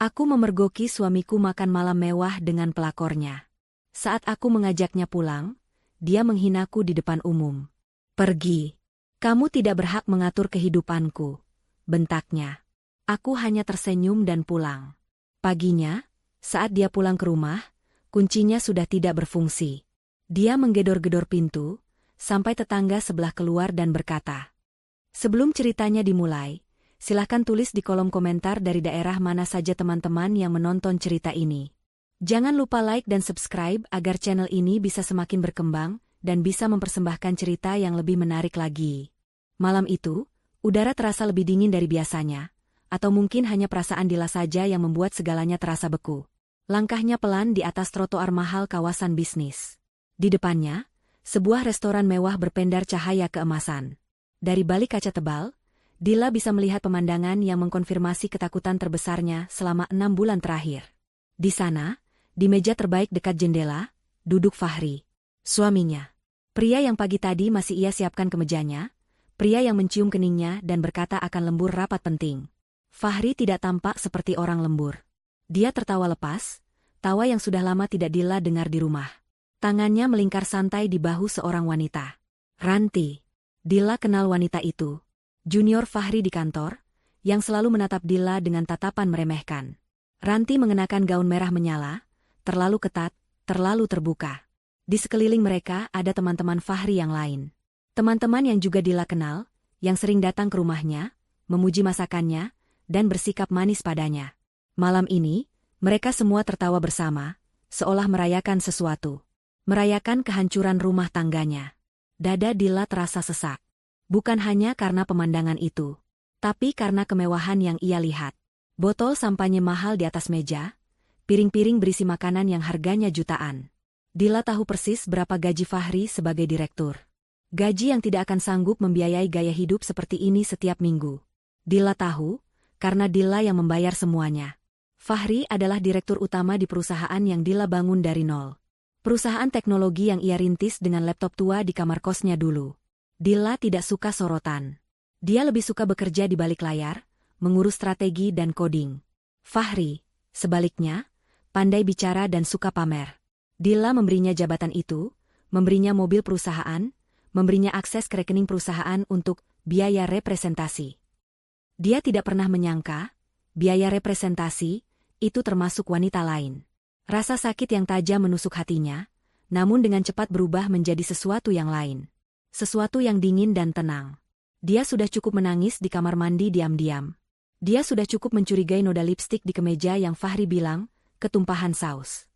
Aku memergoki suamiku makan malam mewah dengan pelakornya. Saat aku mengajaknya pulang, dia menghinaku di depan umum. Pergi. Kamu tidak berhak mengatur kehidupanku, bentaknya. Aku hanya tersenyum dan pulang. Paginya, saat dia pulang ke rumah, kuncinya sudah tidak berfungsi. Dia menggedor-gedor pintu, sampai tetangga sebelah keluar dan berkata, "Sebelum ceritanya dimulai, silahkan tulis di kolom komentar dari daerah mana saja teman-teman yang menonton cerita ini. Jangan lupa like dan subscribe agar channel ini bisa semakin berkembang dan bisa mempersembahkan cerita yang lebih menarik lagi." Malam itu, udara terasa lebih dingin dari biasanya, atau mungkin hanya perasaan Dila saja yang membuat segalanya terasa beku. Langkahnya pelan di atas trotoar mahal kawasan bisnis. Di depannya, sebuah restoran mewah berpendar cahaya keemasan. Dari balik kaca tebal, Dila bisa melihat pemandangan yang mengkonfirmasi ketakutan terbesarnya selama 6 bulan terakhir. Di sana, di meja terbaik dekat jendela, duduk Fahri, suaminya. Pria yang pagi tadi masih ia siapkan kemejanya, pria yang mencium keningnya dan berkata akan lembur rapat penting. Fahri tidak tampak seperti orang lembur. Dia tertawa lepas, tawa yang sudah lama tidak Dila dengar di rumah. Tangannya melingkar santai di bahu seorang wanita. Ranti. Dila kenal wanita itu. Junior Fahri di kantor, yang selalu menatap Dila dengan tatapan meremehkan. Ranti mengenakan gaun merah menyala, terlalu ketat, terlalu terbuka. Di sekeliling mereka ada teman-teman Fahri yang lain. Teman-teman yang juga Dila kenal, yang sering datang ke rumahnya, memuji masakannya, dan bersikap manis padanya. Malam ini, mereka semua tertawa bersama, seolah merayakan sesuatu. Merayakan kehancuran rumah tangganya. Dada Dila terasa sesak. Bukan hanya karena pemandangan itu, tapi karena kemewahan yang ia lihat. Botol sampahnya mahal di atas meja, piring-piring berisi makanan yang harganya jutaan. Dila tahu persis berapa gaji Fahri sebagai direktur. Gaji yang tidak akan sanggup membiayai gaya hidup seperti ini setiap minggu. Dila tahu, karena Dila yang membayar semuanya. Fahri adalah direktur utama di perusahaan yang Dila bangun dari nol. Perusahaan teknologi yang ia rintis dengan laptop tua di kamar kosnya dulu. Dila tidak suka sorotan. Dia lebih suka bekerja di balik layar, mengurus strategi dan coding. Fahri, sebaliknya, pandai bicara dan suka pamer. Dila memberinya jabatan itu, memberinya mobil perusahaan, memberinya akses ke rekening perusahaan untuk biaya representasi. Dia tidak pernah menyangka, biaya representasi, itu termasuk wanita lain. Rasa sakit yang tajam menusuk hatinya, namun dengan cepat berubah menjadi sesuatu yang lain. Sesuatu yang dingin dan tenang. Dia sudah cukup menangis di kamar mandi diam-diam. Dia sudah cukup mencurigai noda lipstik di kemeja yang Fahri bilang, ketumpahan saus.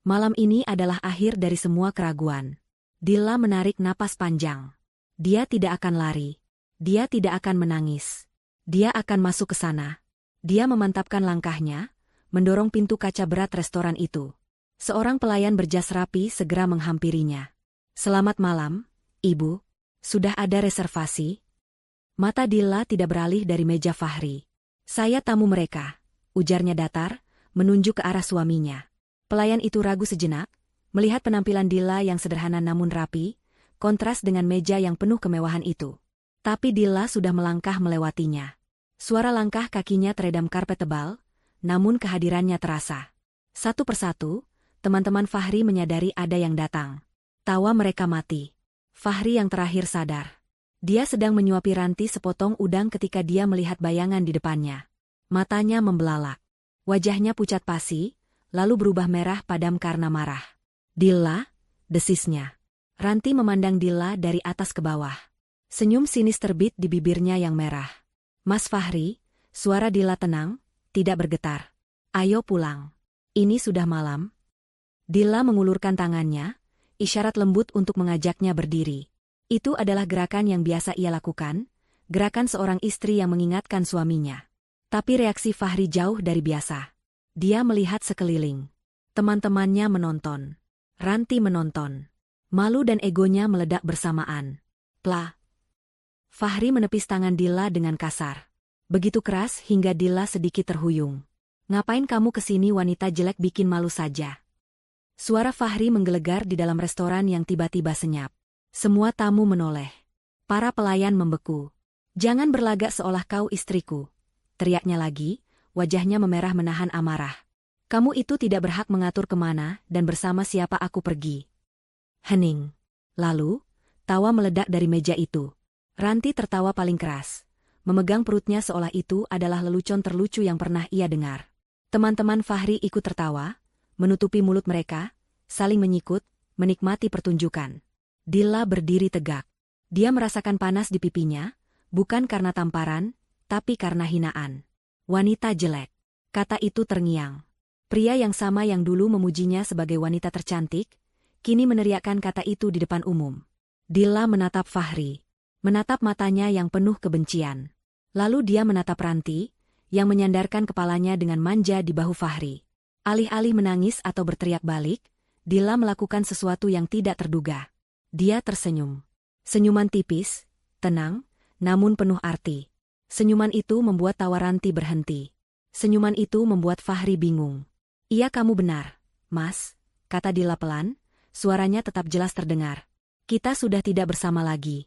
Malam ini adalah akhir dari semua keraguan. Dila menarik napas panjang. Dia tidak akan lari. Dia tidak akan menangis. Dia akan masuk ke sana. Dia memantapkan langkahnya, mendorong pintu kaca berat restoran itu. Seorang pelayan berjas rapi segera menghampirinya. "Selamat malam, Ibu. Sudah ada reservasi?" Mata Dila tidak beralih dari meja Fahri. "Saya tamu mereka," ujarnya datar, menunjuk ke arah suaminya. Pelayan itu ragu sejenak, melihat penampilan Dila yang sederhana namun rapi, kontras dengan meja yang penuh kemewahan itu. Tapi Dila sudah melangkah melewatinya. Suara langkah kakinya teredam karpet tebal, namun kehadirannya terasa. Satu persatu, teman-teman Fahri menyadari ada yang datang. Tawa mereka mati. Fahri yang terakhir sadar. Dia sedang menyuapi Ranti sepotong udang ketika dia melihat bayangan di depannya. Matanya membelalak. Wajahnya pucat pasi, lalu berubah merah padam karena marah. "Dila," desisnya. Ranti memandang Dila dari atas ke bawah. Senyum sinis terbit di bibirnya yang merah. "Mas Fahri," suara Dila tenang, tidak bergetar. "Ayo pulang. Ini sudah malam." Dila mengulurkan tangannya, isyarat lembut untuk mengajaknya berdiri. Itu adalah gerakan yang biasa ia lakukan, gerakan seorang istri yang mengingatkan suaminya. Tapi reaksi Fahri jauh dari biasa. Dia melihat sekeliling. Teman-temannya menonton. Ranti menonton. Malu dan egonya meledak bersamaan. "Plah." Fahri menepis tangan Dila dengan kasar. Begitu keras hingga Dila sedikit terhuyung. "Ngapain kamu kesini wanita jelek, bikin malu saja." Suara Fahri menggelegar di dalam restoran yang tiba-tiba senyap. Semua tamu menoleh. Para pelayan membeku. "Jangan berlagak seolah kau istriku," teriaknya lagi, wajahnya memerah menahan amarah. Kamu itu tidak berhak mengatur kemana dan bersama siapa aku pergi. Hening. Lalu, tawa meledak dari meja itu. Ranti tertawa paling keras, memegang perutnya seolah itu adalah lelucon terlucu yang pernah ia dengar. Teman-teman Fahri ikut tertawa, menutupi mulut mereka, saling menyikut, menikmati pertunjukan. Dilla berdiri tegak. Dia merasakan panas di pipinya, bukan karena tamparan, tapi karena hinaan. Wanita jelek. Kata itu terngiang. Pria yang sama yang dulu memujinya sebagai wanita tercantik, kini meneriakkan kata itu di depan umum. Dilla menatap Fahri. Menatap matanya yang penuh kebencian. Lalu dia menatap Ranti, yang menyandarkan kepalanya dengan manja di bahu Fahri. Alih-alih menangis atau berteriak balik, Dilla melakukan sesuatu yang tidak terduga. Dia tersenyum. Senyuman tipis, tenang, namun penuh arti. Senyuman itu membuat tawa Ranti berhenti. Senyuman itu membuat Fahri bingung. Iya, kamu benar, Mas, kata Dilla pelan, suaranya tetap jelas terdengar. Kita sudah tidak bersama lagi.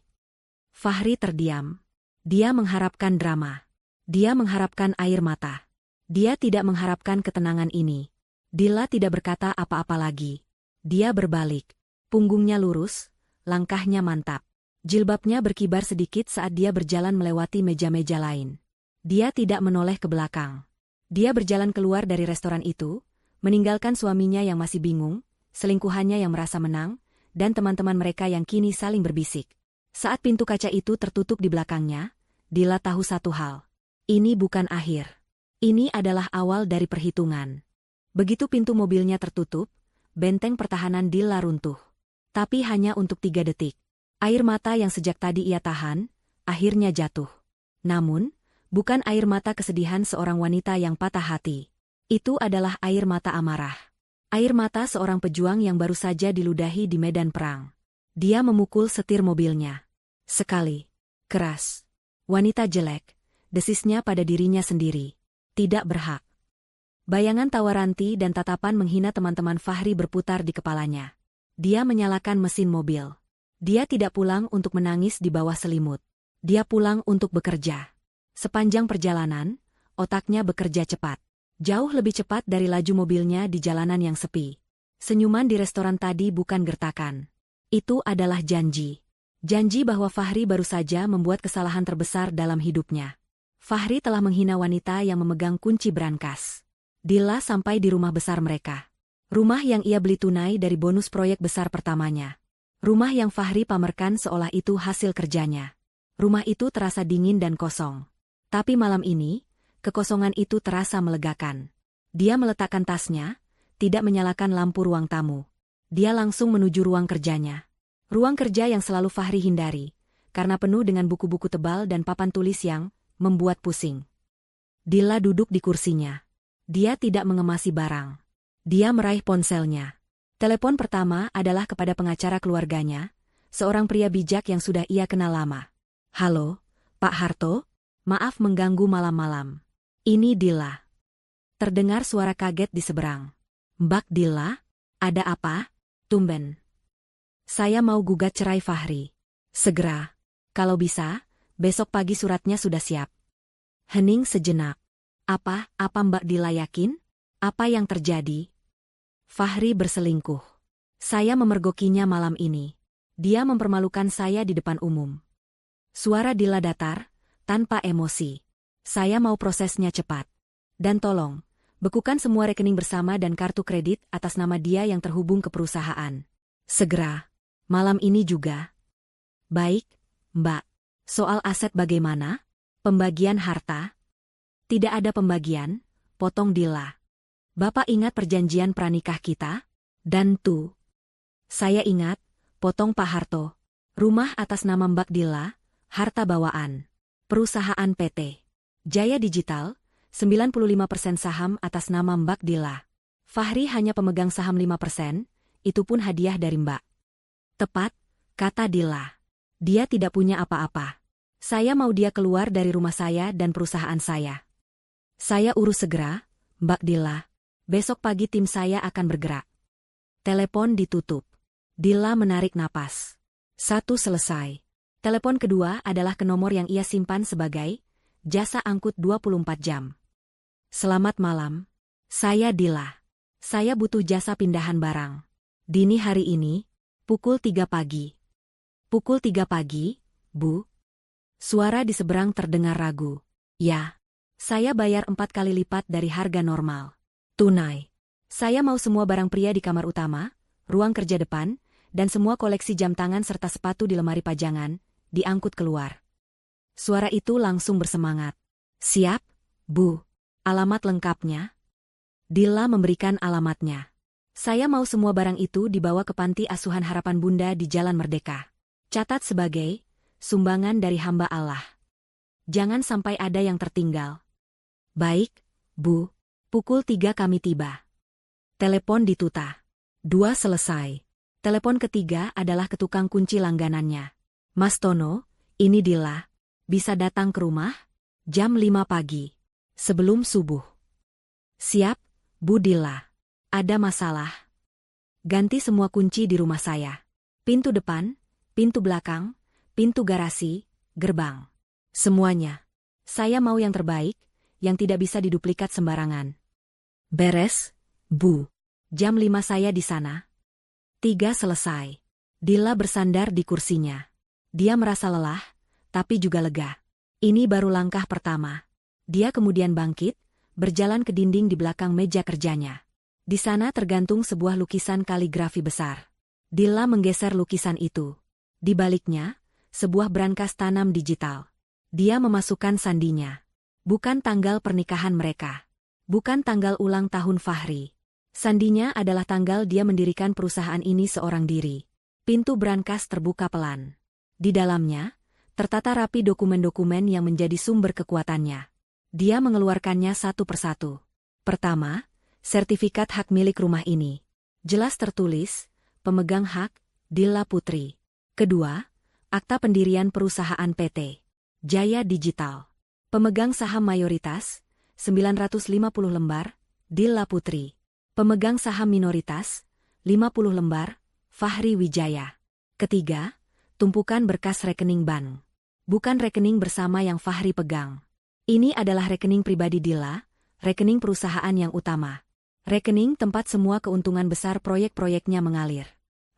Fahri terdiam. Dia mengharapkan drama. Dia mengharapkan air mata. Dia tidak mengharapkan ketenangan ini. Dilla tidak berkata apa-apa lagi. Dia berbalik. Punggungnya lurus, langkahnya mantap. Jilbabnya berkibar sedikit saat dia berjalan melewati meja-meja lain. Dia tidak menoleh ke belakang. Dia berjalan keluar dari restoran itu, meninggalkan suaminya yang masih bingung, selingkuhannya yang merasa menang, dan teman-teman mereka yang kini saling berbisik. Saat pintu kaca itu tertutup di belakangnya, Dilla tahu satu hal. Ini bukan akhir. Ini adalah awal dari perhitungan. Begitu pintu mobilnya tertutup, benteng pertahanan Dilla runtuh. Tapi hanya untuk 3 detik. Air mata yang sejak tadi ia tahan, akhirnya jatuh. Namun, bukan air mata kesedihan seorang wanita yang patah hati. Itu adalah air mata amarah. Air mata seorang pejuang yang baru saja diludahi di medan perang. Dia memukul setir mobilnya. Sekali. Keras. Wanita jelek. Desisnya pada dirinya sendiri. Tidak berhak. Bayangan tawa Ranti dan tatapan menghina teman-teman Fahri berputar di kepalanya. Dia menyalakan mesin mobil. Dia tidak pulang untuk menangis di bawah selimut. Dia pulang untuk bekerja. Sepanjang perjalanan, otaknya bekerja cepat. Jauh lebih cepat dari laju mobilnya di jalanan yang sepi. Senyuman di restoran tadi bukan gertakan. Itu adalah janji. Janji bahwa Fahri baru saja membuat kesalahan terbesar dalam hidupnya. Fahri telah menghina wanita yang memegang kunci brankas. Dilla sampai di rumah besar mereka. Rumah yang ia beli tunai dari bonus proyek besar pertamanya. Rumah yang Fahri pamerkan seolah itu hasil kerjanya. Rumah itu terasa dingin dan kosong. Tapi malam ini, kekosongan itu terasa melegakan. Dia meletakkan tasnya, tidak menyalakan lampu ruang tamu. Dia langsung menuju ruang kerjanya. Ruang kerja yang selalu Fahri hindari, karena penuh dengan buku-buku tebal dan papan tulis yang membuat pusing. Dilla duduk di kursinya. Dia tidak mengemasi barang. Dia meraih ponselnya. Telepon pertama adalah kepada pengacara keluarganya, seorang pria bijak yang sudah ia kenal lama. Halo, Pak Harto? Maaf mengganggu malam-malam. Ini Dilla. Terdengar suara kaget di seberang. Mbak Dilla? Ada apa? Tumben. Saya mau gugat cerai Fahri. Segera. Kalau bisa, besok pagi suratnya sudah siap. Hening sejenak. Apa Mbak Dilla yakin? Apa yang terjadi? Fahri berselingkuh. Saya memergokinya malam ini. Dia mempermalukan saya di depan umum. Suara Dilla datar, tanpa emosi. Saya mau prosesnya cepat. Dan tolong, bekukan semua rekening bersama dan kartu kredit atas nama dia yang terhubung ke perusahaan. Segera. Malam ini juga. Baik, Mbak. Soal aset bagaimana? Pembagian harta? Tidak ada pembagian, potong Dilla. Bapak ingat perjanjian pranikah kita? Dan tuh. Saya ingat, potong Pak Harto. Rumah atas nama Mbak Dilla, harta bawaan. Perusahaan PT Jaya Digital, 95% saham atas nama Mbak Dilla. Fahri hanya pemegang saham 5%, itu pun hadiah dari Mbak. Tepat, kata Dilla. Dia tidak punya apa-apa. Saya mau dia keluar dari rumah saya dan perusahaan saya. Saya urus segera, Mbak Dilla. Besok pagi tim saya akan bergerak. Telepon ditutup. Dilla menarik napas. 1 selesai. Telepon kedua adalah ke nomor yang ia simpan sebagai jasa angkut 24 jam. Selamat malam. Saya Dila. Saya butuh jasa pindahan barang. Dini hari ini, pukul 3 pagi. Pukul 3 pagi, Bu? Suara di seberang terdengar ragu. Ya. Saya bayar 4 kali lipat dari harga normal. Tunai. Saya mau semua barang pria di kamar utama, ruang kerja depan, dan semua koleksi jam tangan serta sepatu di lemari pajangan, diangkut keluar. Suara itu langsung bersemangat. Siap, Bu. Alamat lengkapnya? Dila memberikan alamatnya. Saya mau semua barang itu dibawa ke Panti Asuhan Harapan Bunda di Jalan Merdeka. Catat sebagai sumbangan dari hamba Allah. Jangan sampai ada yang tertinggal. Baik, Bu. Pukul 3 kami tiba. Telepon dituta. 2 selesai. Telepon ketiga adalah ke tukang kunci langganannya. Mas Tono, ini Dila. Bisa datang ke rumah? Jam 5 pagi. Sebelum subuh. Siap, Bu Dila. Ada masalah? Ganti semua kunci di rumah saya. Pintu depan, pintu belakang, pintu garasi, gerbang. Semuanya. Saya mau yang terbaik, yang tidak bisa diduplikat sembarangan. Beres, Bu. Jam 5 saya di sana. 3 selesai. Dila bersandar di kursinya. Dia merasa lelah, tapi juga lega. Ini baru langkah pertama. Dia kemudian bangkit, berjalan ke dinding di belakang meja kerjanya. Di sana tergantung sebuah lukisan kaligrafi besar. Dila menggeser lukisan itu. Di baliknya, sebuah brankas tanam digital. Dia memasukkan sandinya. Bukan tanggal pernikahan mereka. Bukan tanggal ulang tahun Fahri. Sandinya adalah tanggal dia mendirikan perusahaan ini seorang diri. Pintu brankas terbuka pelan. Di dalamnya, tertata rapi dokumen-dokumen yang menjadi sumber kekuatannya. Dia mengeluarkannya satu persatu. Pertama, sertifikat hak milik rumah ini. Jelas tertulis, pemegang hak, Dila Putri. Kedua, akta pendirian perusahaan PT Jaya Digital. Pemegang saham mayoritas, 950 lembar, Dila Putri. Pemegang saham minoritas, 50 lembar, Fahri Wijaya. Ketiga, tumpukan berkas rekening bank. Bukan rekening bersama yang Fahri pegang. Ini adalah rekening pribadi Dila, rekening perusahaan yang utama. Rekening tempat semua keuntungan besar proyek-proyeknya mengalir.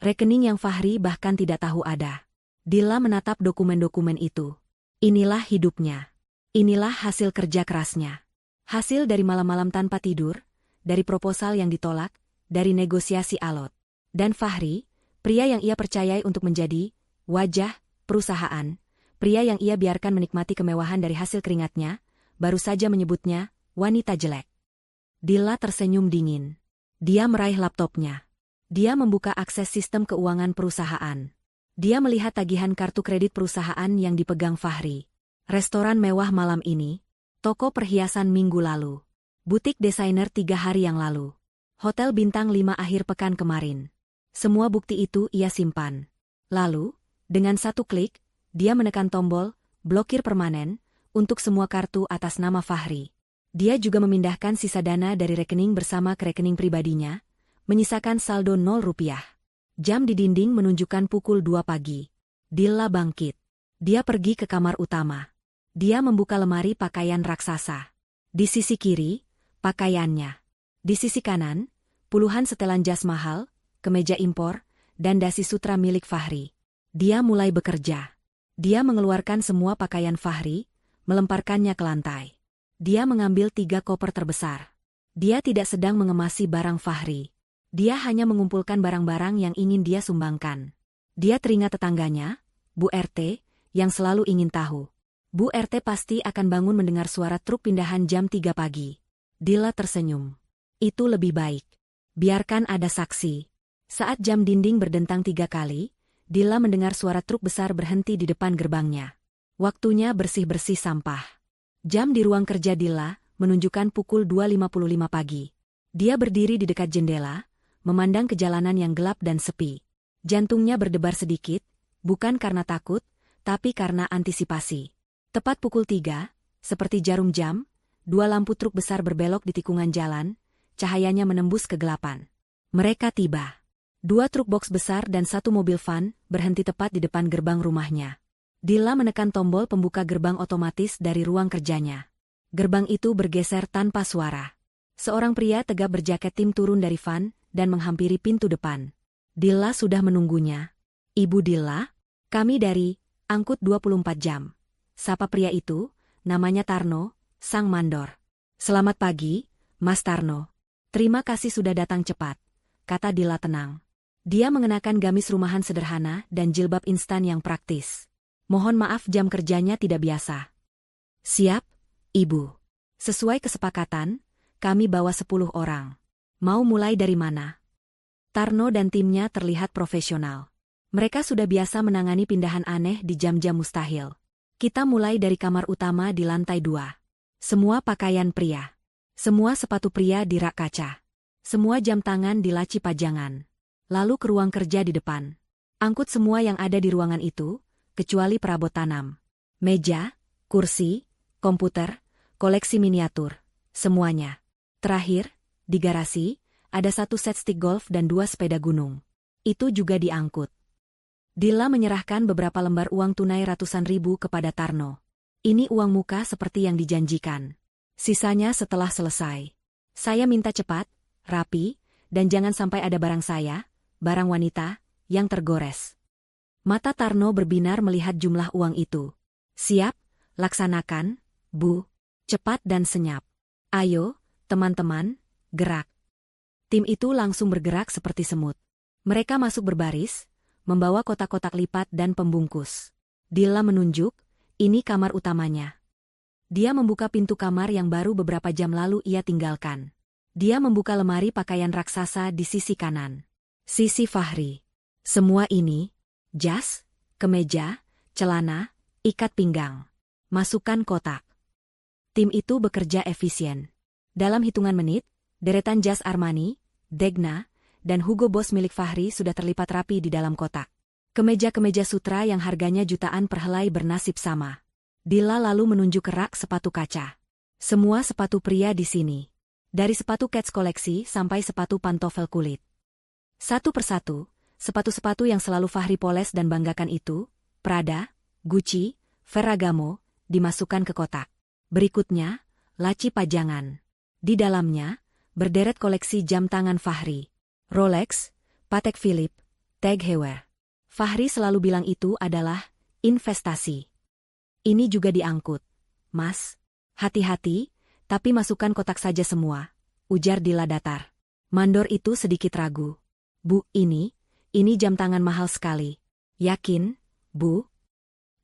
Rekening yang Fahri bahkan tidak tahu ada. Dila menatap dokumen-dokumen itu. Inilah hidupnya. Inilah hasil kerja kerasnya. Hasil dari malam-malam tanpa tidur, dari proposal yang ditolak, dari negosiasi alot. Dan Fahri, pria yang ia percayai untuk menjadi wajah perusahaan, pria yang ia biarkan menikmati kemewahan dari hasil keringatnya, baru saja menyebutnya wanita jelek. Dila tersenyum dingin. Dia meraih laptopnya. Dia membuka akses sistem keuangan perusahaan. Dia melihat tagihan kartu kredit perusahaan yang dipegang Fahri. Restoran mewah malam ini, toko perhiasan minggu lalu, butik desainer 3 hari yang lalu, hotel bintang 5 akhir pekan kemarin. Semua bukti itu ia simpan. Lalu, dengan satu klik, dia menekan tombol blokir permanen untuk semua kartu atas nama Fahri. Dia juga memindahkan sisa dana dari rekening bersama ke rekening pribadinya, menyisakan saldo 0 rupiah. Jam di dinding menunjukkan pukul 2 pagi. Dila bangkit. Dia pergi ke kamar utama. Dia membuka lemari pakaian raksasa. Di sisi kiri, pakaiannya. Di sisi kanan, puluhan setelan jas mahal, kemeja impor, dan dasi sutra milik Fahri. Dia mulai bekerja. Dia mengeluarkan semua pakaian Fahri, melemparkannya ke lantai. Dia mengambil 3 koper terbesar. Dia tidak sedang mengemasi barang Fahri. Dia hanya mengumpulkan barang-barang yang ingin dia sumbangkan. Dia teringat tetangganya, Bu RT, yang selalu ingin tahu. Bu RT pasti akan bangun mendengar suara truk pindahan jam 3 pagi. Dila tersenyum. Itu lebih baik. Biarkan ada saksi. Saat jam dinding berdentang 3 kali, Dila mendengar suara truk besar berhenti di depan gerbangnya. Waktunya bersih-bersih sampah. Jam di ruang kerja Dila menunjukkan pukul 2.55 pagi. Dia berdiri di dekat jendela, memandang ke jalanan yang gelap dan sepi. Jantungnya berdebar sedikit, bukan karena takut, tapi karena antisipasi. Tepat pukul 3, seperti jarum jam, 2 lampu truk besar berbelok di tikungan jalan, cahayanya menembus kegelapan. Mereka tiba. 2 truk box besar dan 1 mobil van berhenti tepat di depan gerbang rumahnya. Dila menekan tombol pembuka gerbang otomatis dari ruang kerjanya. Gerbang itu bergeser tanpa suara. Seorang pria tegap berjaket tim turun dari van dan menghampiri pintu depan. Dilla sudah menunggunya. "Ibu Dilla? Kami dari Angkut 24 Jam." Sapa pria itu, namanya Tarno, sang mandor. "Selamat pagi, Mas Tarno. Terima kasih sudah datang cepat," kata Dilla tenang. Dia mengenakan gamis rumahan sederhana dan jilbab instan yang praktis. "Mohon maaf jam kerjanya tidak biasa." "Siap, Ibu. Sesuai kesepakatan, kami bawa 10 orang. Mau mulai dari mana?" Tarno dan timnya terlihat profesional. Mereka sudah biasa menangani pindahan aneh di jam-jam mustahil. "Kita mulai dari kamar utama di lantai 2. Semua pakaian pria. Semua sepatu pria di rak kaca. Semua jam tangan di laci pajangan. Lalu ke ruang kerja di depan. Angkut semua yang ada di ruangan itu, kecuali perabot tanam. Meja, kursi, komputer, koleksi miniatur. Semuanya. Terakhir, di garasi, ada 1 set stick golf dan 2 sepeda gunung. Itu juga diangkut." Dilla menyerahkan beberapa lembar uang tunai ratusan ribu kepada Tarno. "Ini uang muka seperti yang dijanjikan. Sisanya setelah selesai. Saya minta cepat, rapi, dan jangan sampai ada barang saya, barang wanita, yang tergores." Mata Tarno berbinar melihat jumlah uang itu. "Siap, laksanakan, Bu. Cepat dan senyap. Ayo, teman-teman, gerak." Tim itu langsung bergerak seperti semut. Mereka masuk berbaris, membawa kotak-kotak lipat dan pembungkus. Dilla menunjuk, "Ini kamar utamanya." Dia membuka pintu kamar yang baru beberapa jam lalu ia tinggalkan. Dia membuka lemari pakaian raksasa di sisi kanan. Sisi Fahri. "Semua ini, jas, kemeja, celana, ikat pinggang. Masukkan kotak." Tim itu bekerja efisien. Dalam hitungan menit, deretan jas Armani, Degna, dan Hugo Boss milik Fahri sudah terlipat rapi di dalam kotak. Kemeja-kemeja sutra yang harganya jutaan per helai bernasib sama. Dilla lalu menunjuk ke rak sepatu kaca. Semua sepatu pria di sini. Dari sepatu Keds koleksi sampai sepatu pantofel kulit. Satu persatu, sepatu-sepatu yang selalu Fahri poles dan banggakan itu, Prada, Gucci, Ferragamo, dimasukkan ke kotak. Berikutnya, laci pajangan. Di dalamnya, berderet koleksi jam tangan Fahri. Rolex, Patek Philippe, Tag Heuer. Fahri selalu bilang itu adalah investasi. "Ini juga diangkut, Mas. Hati-hati, tapi masukkan kotak saja semua," ujar Dilla datar. Mandor itu sedikit ragu. "Bu, ini jam tangan mahal sekali." "Yakin, Bu?"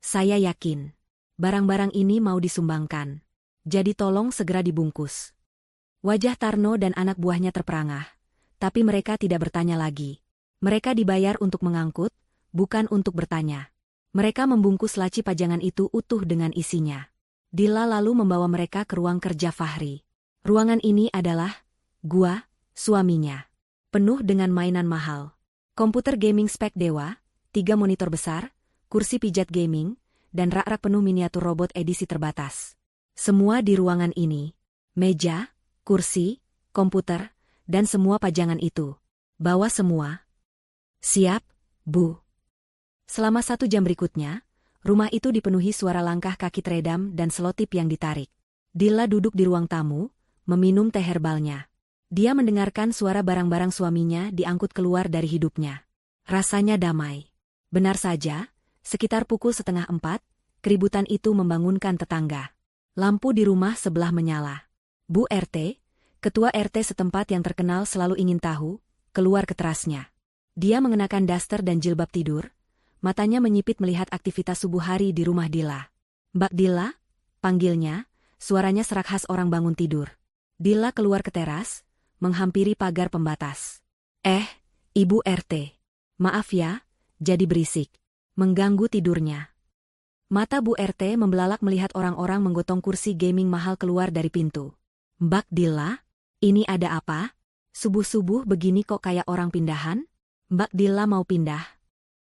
"Saya yakin. Barang-barang ini mau disumbangkan. Jadi tolong segera dibungkus." Wajah Tarno dan anak buahnya terperangah. Tapi mereka tidak bertanya lagi. Mereka dibayar untuk mengangkut, bukan untuk bertanya. Mereka membungkus laci pajangan itu utuh dengan isinya. Dilla lalu membawa mereka ke ruang kerja Fahri. Ruangan ini adalah gua, suaminya. Penuh dengan mainan mahal. Komputer gaming spek dewa, 3 monitor besar, kursi pijat gaming, dan rak-rak penuh miniatur robot edisi terbatas. Semua di ruangan ini. Meja, kursi, komputer, dan semua pajangan itu. Bawa semua. "Siap, Bu." Selama 1 jam berikutnya, rumah itu dipenuhi suara langkah kaki teredam dan selotip yang ditarik. Dilla duduk di ruang tamu, meminum teh herbalnya. Dia mendengarkan suara barang-barang suaminya diangkut keluar dari hidupnya. Rasanya damai. Benar saja, sekitar pukul 3:30, keributan itu membangunkan tetangga. Lampu di rumah sebelah menyala. Bu RT, ketua RT setempat yang terkenal selalu ingin tahu, keluar ke terasnya. Dia mengenakan daster dan jilbab tidur, matanya menyipit melihat aktivitas subuh hari di rumah Dilla. "Mbak Dilla?" panggilnya, suaranya serak khas orang bangun tidur. Dilla keluar ke teras, menghampiri pagar pembatas. Ibu RT. Maaf ya, jadi berisik. Mengganggu tidurnya." Mata Bu RT membelalak melihat orang-orang menggotong kursi gaming mahal keluar dari pintu. "Mbak Dilla? Ini ada apa? Subuh-subuh begini kok kayak orang pindahan?" "Mbak Dilla mau pindah?"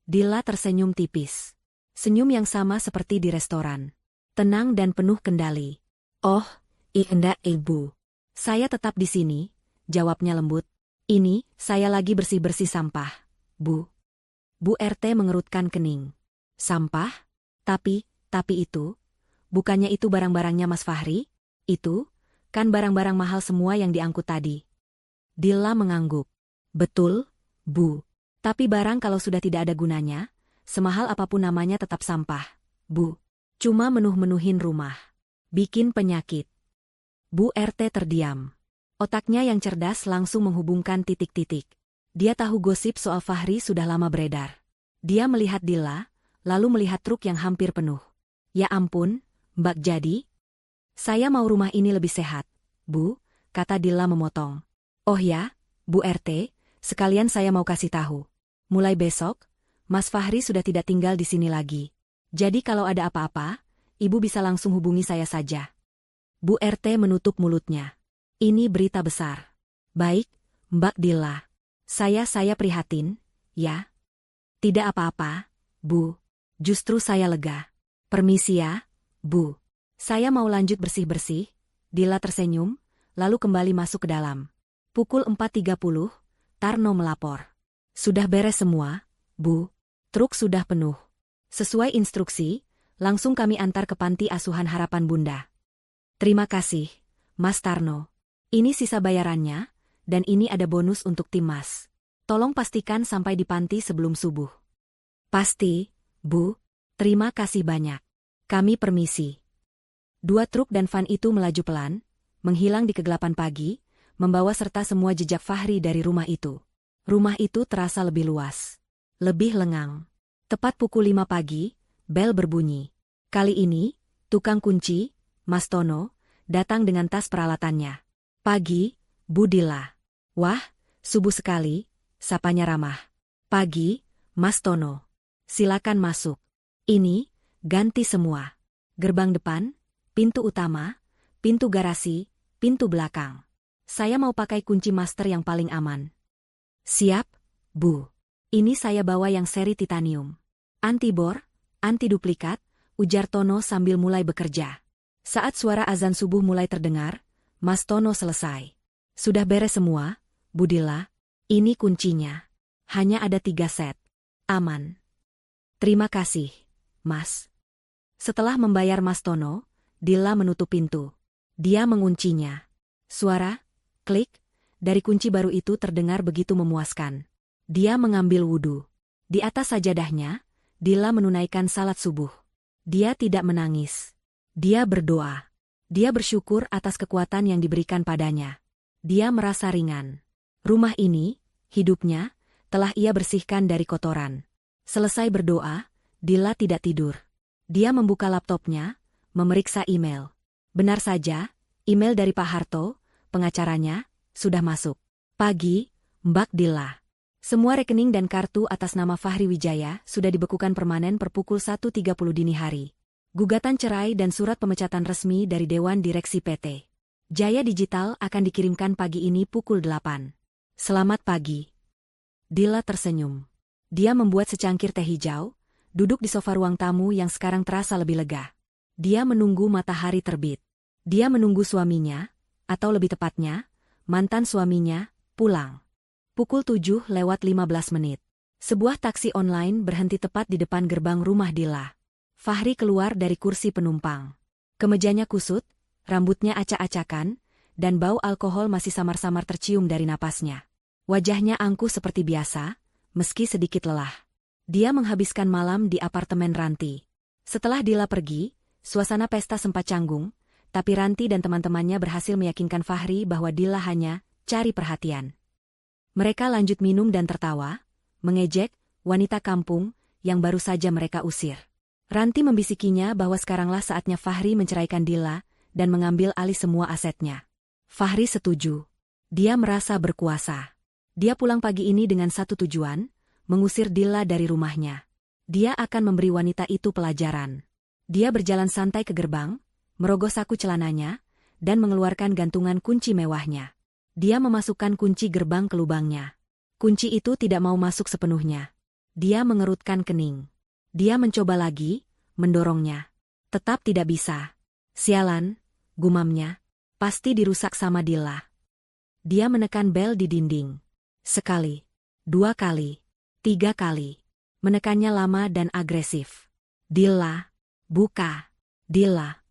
Dilla tersenyum tipis. Senyum yang sama seperti di restoran. Tenang dan penuh kendali. "Oh, enggak Ibu. Saya tetap di sini," jawabnya lembut. "Ini, saya lagi bersih-bersih sampah, Bu." Bu RT mengerutkan kening. "Sampah? Tapi itu, bukannya itu barang-barangnya Mas Fahri?" Itu, kan barang-barang mahal semua yang diangkut tadi. Dilla mengangguk. Betul, Bu. Tapi barang kalau sudah tidak ada gunanya, semahal apapun namanya tetap sampah, Bu. Cuma menuh-menuhin rumah. Bikin penyakit. Bu RT terdiam. Otaknya yang cerdas langsung menghubungkan titik-titik. Dia tahu gosip soal Fahri sudah lama beredar. Dia melihat Dilla, lalu melihat truk yang hampir penuh. Ya ampun, Mbak jadi? Saya mau rumah ini lebih sehat, Bu, kata Dilla memotong. Oh ya, Bu RT, sekalian saya mau kasih tahu. Mulai besok, Mas Fahri sudah tidak tinggal di sini lagi. Jadi kalau ada apa-apa, Ibu bisa langsung hubungi saya saja. Bu RT menutup mulutnya. Ini berita besar. Baik, Mbak Dilla. Saya prihatin, ya. Tidak apa-apa, Bu. Justru saya lega. Permisi ya, Bu. Saya mau lanjut bersih-bersih. Dilla tersenyum, lalu kembali masuk ke dalam. Pukul 4.30, Tarno melapor. Sudah beres semua, Bu. Truk sudah penuh. Sesuai instruksi, langsung kami antar ke Panti Asuhan Harapan Bunda. Terima kasih, Mas Tarno. Ini sisa bayarannya, dan ini ada bonus untuk tim Mas. Tolong pastikan sampai di panti sebelum subuh. Pasti, Bu. Terima kasih banyak. Kami permisi. 2 truk dan van itu melaju pelan, menghilang di kegelapan pagi, membawa serta semua jejak Fahri dari rumah itu. Rumah itu terasa lebih luas. Lebih lengang. Tepat pukul 5 pagi, bel berbunyi. Kali ini, tukang kunci, Mas Tono, datang dengan tas peralatannya. Pagi, Bu Dilla. Wah, subuh sekali, sapanya ramah. Pagi, Mas Tono. Silakan masuk. Ini, ganti semua. Gerbang depan, pintu utama, pintu garasi, pintu belakang. Saya mau pakai kunci master yang paling aman. Siap, Bu. Ini saya bawa yang seri titanium. Anti-bor, anti-duplikat, ujar Tono sambil mulai bekerja. Saat suara azan subuh mulai terdengar, Mas Tono selesai. Sudah beres semua, Bu Dilla. Ini kuncinya. Hanya ada 3 set. Aman. Terima kasih, Mas. Setelah membayar Mas Tono, Dilla menutup pintu. Dia menguncinya. Suara, klik, dari kunci baru itu terdengar begitu memuaskan. Dia mengambil wudhu. Di atas sajadahnya, Dilla menunaikan salat subuh. Dia tidak menangis. Dia berdoa. Dia bersyukur atas kekuatan yang diberikan padanya. Dia merasa ringan. Rumah ini, hidupnya, telah ia bersihkan dari kotoran. Selesai berdoa, Dilla tidak tidur. Dia membuka laptopnya, memeriksa email. Benar saja, email dari Pak Harto, pengacaranya, sudah masuk. Pagi, Mbak Dilla. Semua rekening dan kartu atas nama Fahri Wijaya sudah dibekukan permanen per pukul 1.30 dini hari. Gugatan cerai dan surat pemecatan resmi dari Dewan Direksi PT Jaya Digital akan dikirimkan pagi ini pukul 8. Selamat pagi. Dilla tersenyum. Dia membuat secangkir teh hijau, duduk di sofa ruang tamu yang sekarang terasa lebih lega. Dia menunggu matahari terbit. Dia menunggu suaminya, atau lebih tepatnya, mantan suaminya, pulang. Pukul 7:15 menit. Sebuah taksi online berhenti tepat di depan gerbang rumah Dilla. Fahri keluar dari kursi penumpang. Kemejanya kusut, rambutnya acak-acakan, dan bau alkohol masih samar-samar tercium dari napasnya. Wajahnya angkuh seperti biasa, meski sedikit lelah. Dia menghabiskan malam di apartemen Ranti. Setelah Dilla pergi, suasana pesta sempat canggung, tapi Ranti dan teman-temannya berhasil meyakinkan Fahri bahwa Dilla hanya cari perhatian. Mereka lanjut minum dan tertawa, mengejek wanita kampung yang baru saja mereka usir. Ranti membisikinya bahwa sekaranglah saatnya Fahri menceraikan Dilla dan mengambil alih semua asetnya. Fahri setuju. Dia merasa berkuasa. Dia pulang pagi ini dengan satu tujuan, mengusir Dilla dari rumahnya. Dia akan memberi wanita itu pelajaran. Dia berjalan santai ke gerbang, merogoh saku celananya, dan mengeluarkan gantungan kunci mewahnya. Dia memasukkan kunci gerbang ke lubangnya. Kunci itu tidak mau masuk sepenuhnya. Dia mengerutkan kening. Dia mencoba lagi, mendorongnya. Tetap tidak bisa. Sialan, gumamnya. Pasti dirusak sama Dilla. Dia menekan bel di dinding. Sekali, 2 kali, 3 kali. Menekannya lama dan agresif. Dilla, buka. Dilla.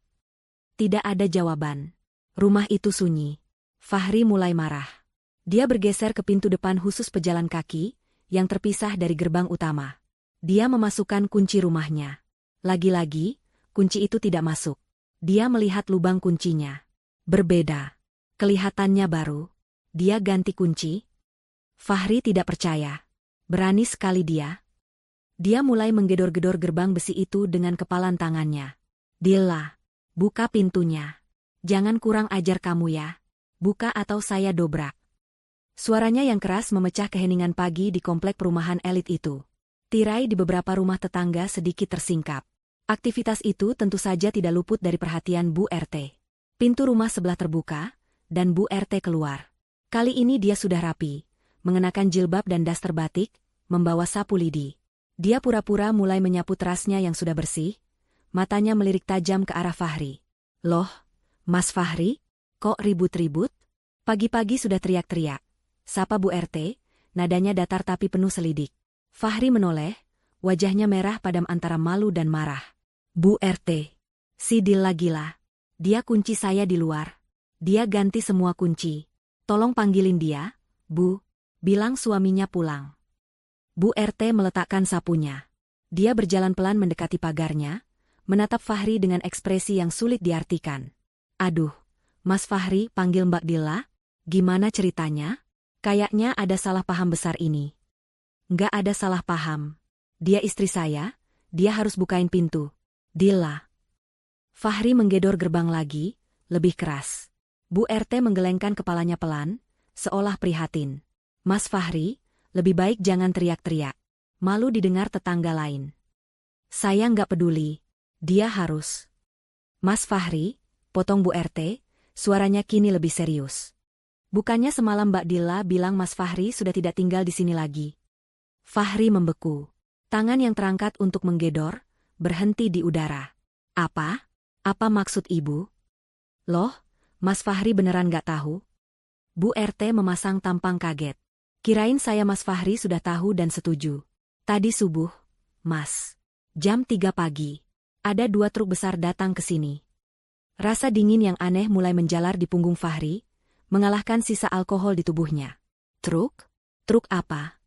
Tidak ada jawaban. Rumah itu sunyi. Fahri mulai marah. Dia bergeser ke pintu depan khusus pejalan kaki, yang terpisah dari gerbang utama. Dia memasukkan kunci rumahnya. Lagi-lagi, kunci itu tidak masuk. Dia melihat lubang kuncinya. Berbeda. Kelihatannya baru. Dia ganti kunci. Fahri tidak percaya. Berani sekali dia. Dia mulai menggedor-gedor gerbang besi itu dengan kepalan tangannya. Dila, buka pintunya. Jangan kurang ajar kamu ya. Buka atau saya dobrak. Suaranya yang keras memecah keheningan pagi di komplek perumahan elit itu. Tirai di beberapa rumah tetangga sedikit tersingkap. Aktivitas itu tentu saja tidak luput dari perhatian Bu RT. Pintu rumah sebelah terbuka, dan Bu RT keluar. Kali ini dia sudah rapi, mengenakan jilbab dan daster batik, membawa sapu lidi. Dia pura-pura mulai menyapu terasnya yang sudah bersih, matanya melirik tajam ke arah Fahri. Loh, Mas Fahri, kok ribut-ribut? Pagi-pagi sudah teriak-teriak. Sapa Bu RT, nadanya datar tapi penuh selidik. Fahri menoleh, wajahnya merah padam antara malu dan marah. Bu RT, si Dila gila. Dia kunci saya di luar. Dia ganti semua kunci. Tolong panggilin dia, Bu. Bilang suaminya pulang. Bu RT meletakkan sapunya. Dia berjalan pelan mendekati pagarnya, menatap Fahri dengan ekspresi yang sulit diartikan. Aduh, Mas Fahri, panggil Mbak Dila? Gimana ceritanya? Kayaknya ada salah paham besar ini. Nggak ada salah paham. Dia istri saya, dia harus bukain pintu. Dila. Fahri menggedor gerbang lagi, lebih keras. Bu RT menggelengkan kepalanya pelan, seolah prihatin. Mas Fahri, lebih baik jangan teriak-teriak. Malu didengar tetangga lain. Saya nggak peduli. Dia harus. Mas Fahri, potong Bu RT, suaranya kini lebih serius. Bukannya semalam Mbak Dila bilang Mas Fahri sudah tidak tinggal di sini lagi. Fahri membeku. Tangan yang terangkat untuk menggedor, berhenti di udara. Apa? Apa maksud ibu? Loh, Mas Fahri beneran nggak tahu? Bu RT memasang tampang kaget. Kirain saya Mas Fahri sudah tahu dan setuju. Tadi subuh, Mas. Jam 3 pagi. Ada 2 truk besar datang ke sini. Rasa dingin yang aneh mulai menjalar di punggung Fahri, mengalahkan sisa alkohol di tubuhnya. Truk? Truk apa?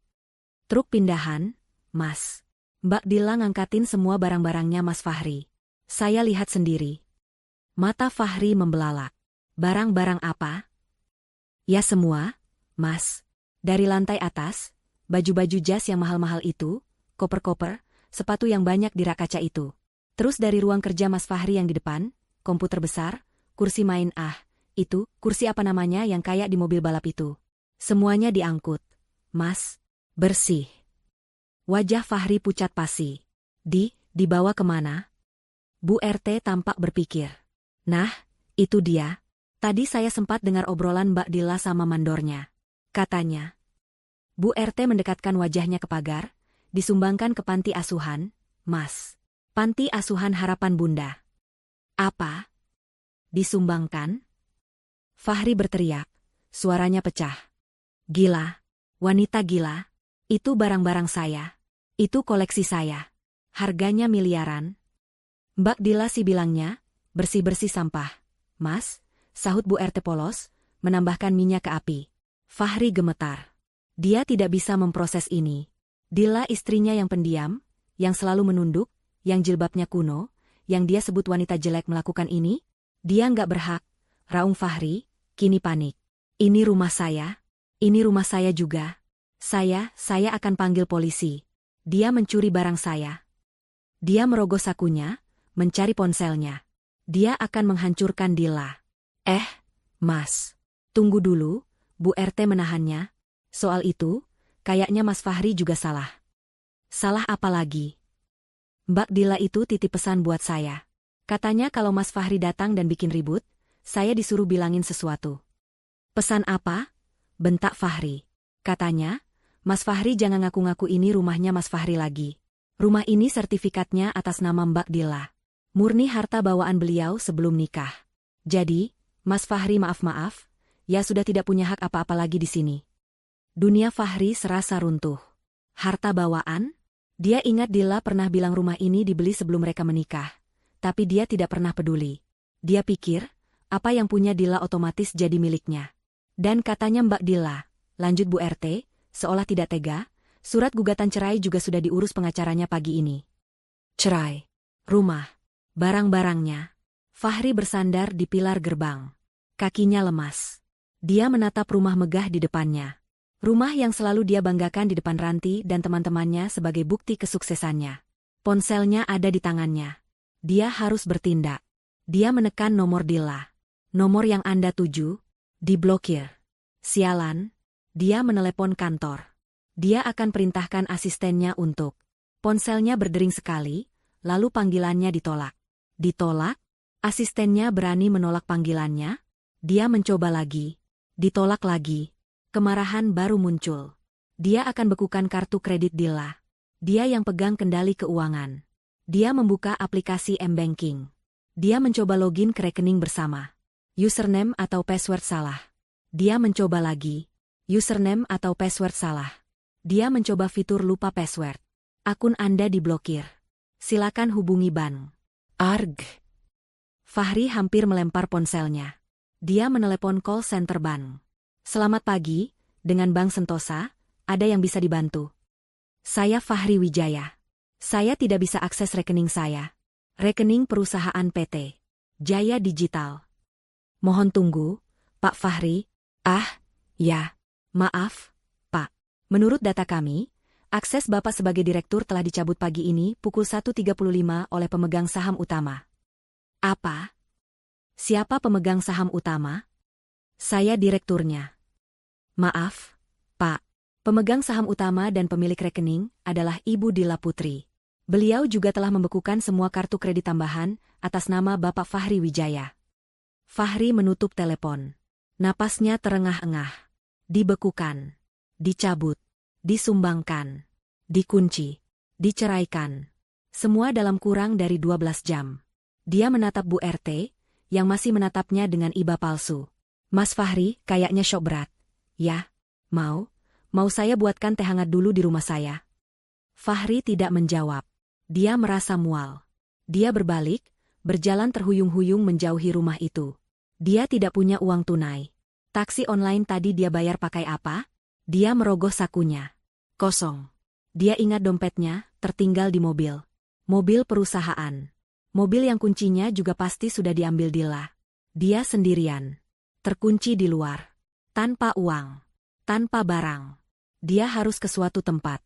Truk pindahan, Mas. Mbak Dila ngangkatin semua barang-barangnya Mas Fahri. Saya lihat sendiri. Mata Fahri membelalak. Barang-barang apa? Ya semua, Mas. Dari lantai atas, baju-baju jas yang mahal-mahal itu, koper-koper, sepatu yang banyak di rak kaca itu. Terus dari ruang kerja Mas Fahri yang di depan, komputer besar, kursi main itu, kursi apa namanya yang kayak di mobil balap itu. Semuanya diangkut. Mas, bersih. Wajah Fahri pucat pasi. Dibawa kemana? Bu RT tampak berpikir. Nah, itu dia. Tadi saya sempat dengar obrolan Mbak Dila sama mandornya. Katanya. Bu RT mendekatkan wajahnya ke pagar, disumbangkan ke panti asuhan, Mas. Panti asuhan Harapan Bunda. Apa? Disumbangkan? Fahri berteriak, suaranya pecah. Gila, wanita gila. Itu barang-barang saya. Itu koleksi saya. Harganya miliaran. Mbak Dila sih bilangnya, bersih-bersih sampah. Mas, sahut Bu RT polos, menambahkan minyak ke api. Fahri gemetar. Dia tidak bisa memproses ini. Dila istrinya yang pendiam, yang selalu menunduk, yang jilbabnya kuno, yang dia sebut wanita jelek melakukan ini? Dia nggak berhak. Raung Fahri, kini panik. Ini rumah saya. Ini rumah saya juga. Saya akan panggil polisi. Dia mencuri barang saya. Dia merogoh sakunya, mencari ponselnya. Dia akan menghancurkan Dila. Mas. Tunggu dulu, Bu RT menahannya. Soal itu, kayaknya Mas Fahri juga salah. Salah apa lagi? Mbak Dila itu titip pesan buat saya. Katanya kalau Mas Fahri datang dan bikin ribut, saya disuruh bilangin sesuatu. Pesan apa? Bentak Fahri. Katanya, Mas Fahri jangan ngaku-ngaku ini rumahnya Mas Fahri lagi. Rumah ini sertifikatnya atas nama Mbak Dila. Murni harta bawaan beliau sebelum nikah. Jadi, Mas Fahri maaf-maaf, ya sudah tidak punya hak apa-apa lagi di sini. Dunia Fahri serasa runtuh. Harta bawaan? Dia ingat Dila pernah bilang rumah ini dibeli sebelum mereka menikah. Tapi dia tidak pernah peduli. Dia pikir, apa yang punya Dila otomatis jadi miliknya. Dan katanya Mbak Dila, lanjut Bu RT, seolah tidak tega, surat gugatan cerai juga sudah diurus pengacaranya pagi ini. Cerai, rumah, barang-barangnya. Fahri bersandar di pilar gerbang. Kakinya lemas. Dia menatap rumah megah di depannya. Rumah yang selalu dia banggakan di depan Ranti dan teman-temannya sebagai bukti kesuksesannya. Ponselnya ada di tangannya. Dia harus bertindak. Dia menekan nomor Dila. Nomor yang Anda tuju, diblokir. Sialan, dia menelepon kantor. Dia akan perintahkan asistennya untuk. Ponselnya berdering sekali, lalu panggilannya ditolak. Ditolak? Asistennya berani menolak panggilannya? Dia mencoba lagi. Ditolak lagi. Kemarahan baru muncul. Dia akan bekukan kartu kredit Dila. Dia yang pegang kendali keuangan. Dia membuka aplikasi M-Banking. Dia mencoba login ke rekening bersama. Username atau password salah. Dia mencoba lagi. Username atau password salah. Dia mencoba fitur lupa password. Akun Anda diblokir. Silakan hubungi bank. Arg. Fahri hampir melempar ponselnya. Dia menelepon call center bank. Selamat pagi, dengan Bank Sentosa, ada yang bisa dibantu? Saya Fahri Wijaya. Saya tidak bisa akses rekening saya. Rekening perusahaan PT Jaya Digital. Mohon tunggu, Pak Fahri. Ya. Maaf, Pak. Menurut data kami, akses Bapak sebagai direktur telah dicabut pagi ini pukul 1.35 oleh pemegang saham utama. Apa? Siapa pemegang saham utama? Saya direkturnya. Maaf, Pak. Pemegang saham utama dan pemilik rekening adalah Ibu Dila Putri. Beliau juga telah membekukan semua kartu kredit tambahan atas nama Bapak Fahri Wijaya. Fahri menutup telepon. Napasnya terengah-engah. Dibekukan. Dicabut. Disumbangkan. Dikunci. Diceraikan. Semua dalam kurang dari 12 jam. Dia menatap Bu RT, yang masih menatapnya dengan iba palsu. Mas Fahri, kayaknya syok berat. Ya, mau saya buatkan teh hangat dulu di rumah saya. Fahri tidak menjawab. Dia merasa mual. Dia berbalik, berjalan terhuyung-huyung menjauhi rumah itu. Dia tidak punya uang tunai. Taksi online tadi dia bayar pakai apa? Dia merogoh sakunya. Kosong. Dia ingat dompetnya, tertinggal di mobil. Mobil perusahaan. Mobil yang kuncinya juga pasti sudah diambil Dila. Dia sendirian. Terkunci di luar. Tanpa uang. Tanpa barang. Dia harus ke suatu tempat.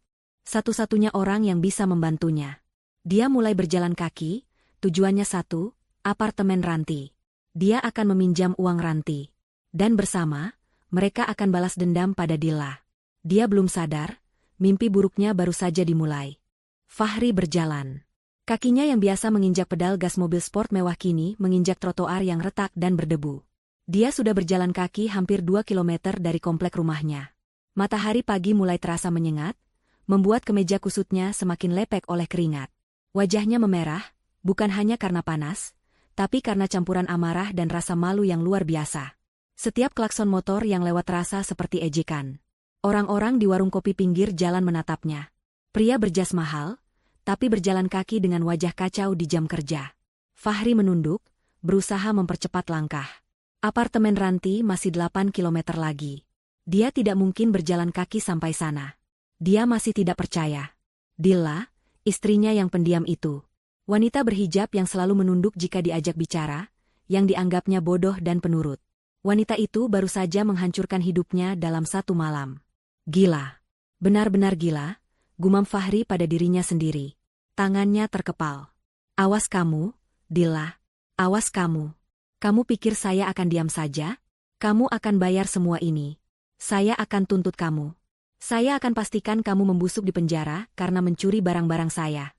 Satu-satunya orang yang bisa membantunya. Dia mulai berjalan kaki, tujuannya satu, apartemen Ranti. Dia akan meminjam uang Ranti. Dan bersama, mereka akan balas dendam pada Dila. Dia belum sadar, mimpi buruknya baru saja dimulai. Fahri berjalan. Kakinya yang biasa menginjak pedal gas mobil sport mewah kini menginjak trotoar yang retak dan berdebu. Dia sudah berjalan kaki hampir 2 kilometer dari komplek rumahnya. Matahari pagi mulai terasa menyengat, membuat kemeja kusutnya semakin lepek oleh keringat. Wajahnya memerah, bukan hanya karena panas, tapi karena campuran amarah dan rasa malu yang luar biasa. Setiap klakson motor yang lewat terasa seperti ejekan. Orang-orang di warung kopi pinggir jalan menatapnya. Pria berjas mahal, tapi berjalan kaki dengan wajah kacau di jam kerja. Fahri menunduk, berusaha mempercepat langkah. Apartemen Ranti masih 8 kilometer lagi. Dia tidak mungkin berjalan kaki sampai sana. Dia masih tidak percaya. Dila, istrinya yang pendiam itu. Wanita berhijab yang selalu menunduk jika diajak bicara, yang dianggapnya bodoh dan penurut. Wanita itu baru saja menghancurkan hidupnya dalam satu malam. Gila. Benar-benar gila, gumam Fahri pada dirinya sendiri. Tangannya terkepal. Awas kamu, Dila. Awas kamu. Kamu pikir saya akan diam saja? Kamu akan bayar semua ini. Saya akan tuntut kamu. Saya akan pastikan kamu membusuk di penjara karena mencuri barang-barang saya.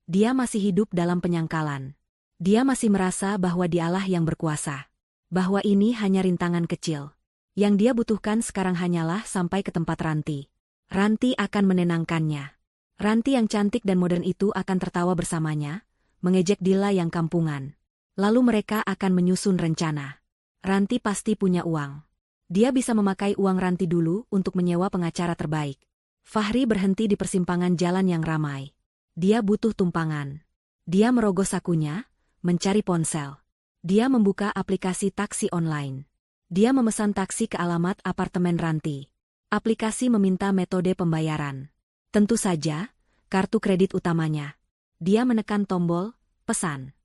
Dia masih hidup dalam penyangkalan. Dia masih merasa bahwa dialah yang berkuasa. Bahwa ini hanya rintangan kecil. Yang dia butuhkan sekarang hanyalah sampai ke tempat Ranti. Ranti akan menenangkannya. Ranti yang cantik dan modern itu akan tertawa bersamanya, mengejek Dila yang kampungan. Lalu mereka akan menyusun rencana. Ranti pasti punya uang. Dia bisa memakai uang Ranti dulu untuk menyewa pengacara terbaik. Fahri berhenti di persimpangan jalan yang ramai. Dia butuh tumpangan. Dia merogoh sakunya, mencari ponsel. Dia membuka aplikasi taksi online. Dia memesan taksi ke alamat apartemen Ranti. Aplikasi meminta metode pembayaran. Tentu saja, kartu kredit utamanya. Dia menekan tombol, pesan.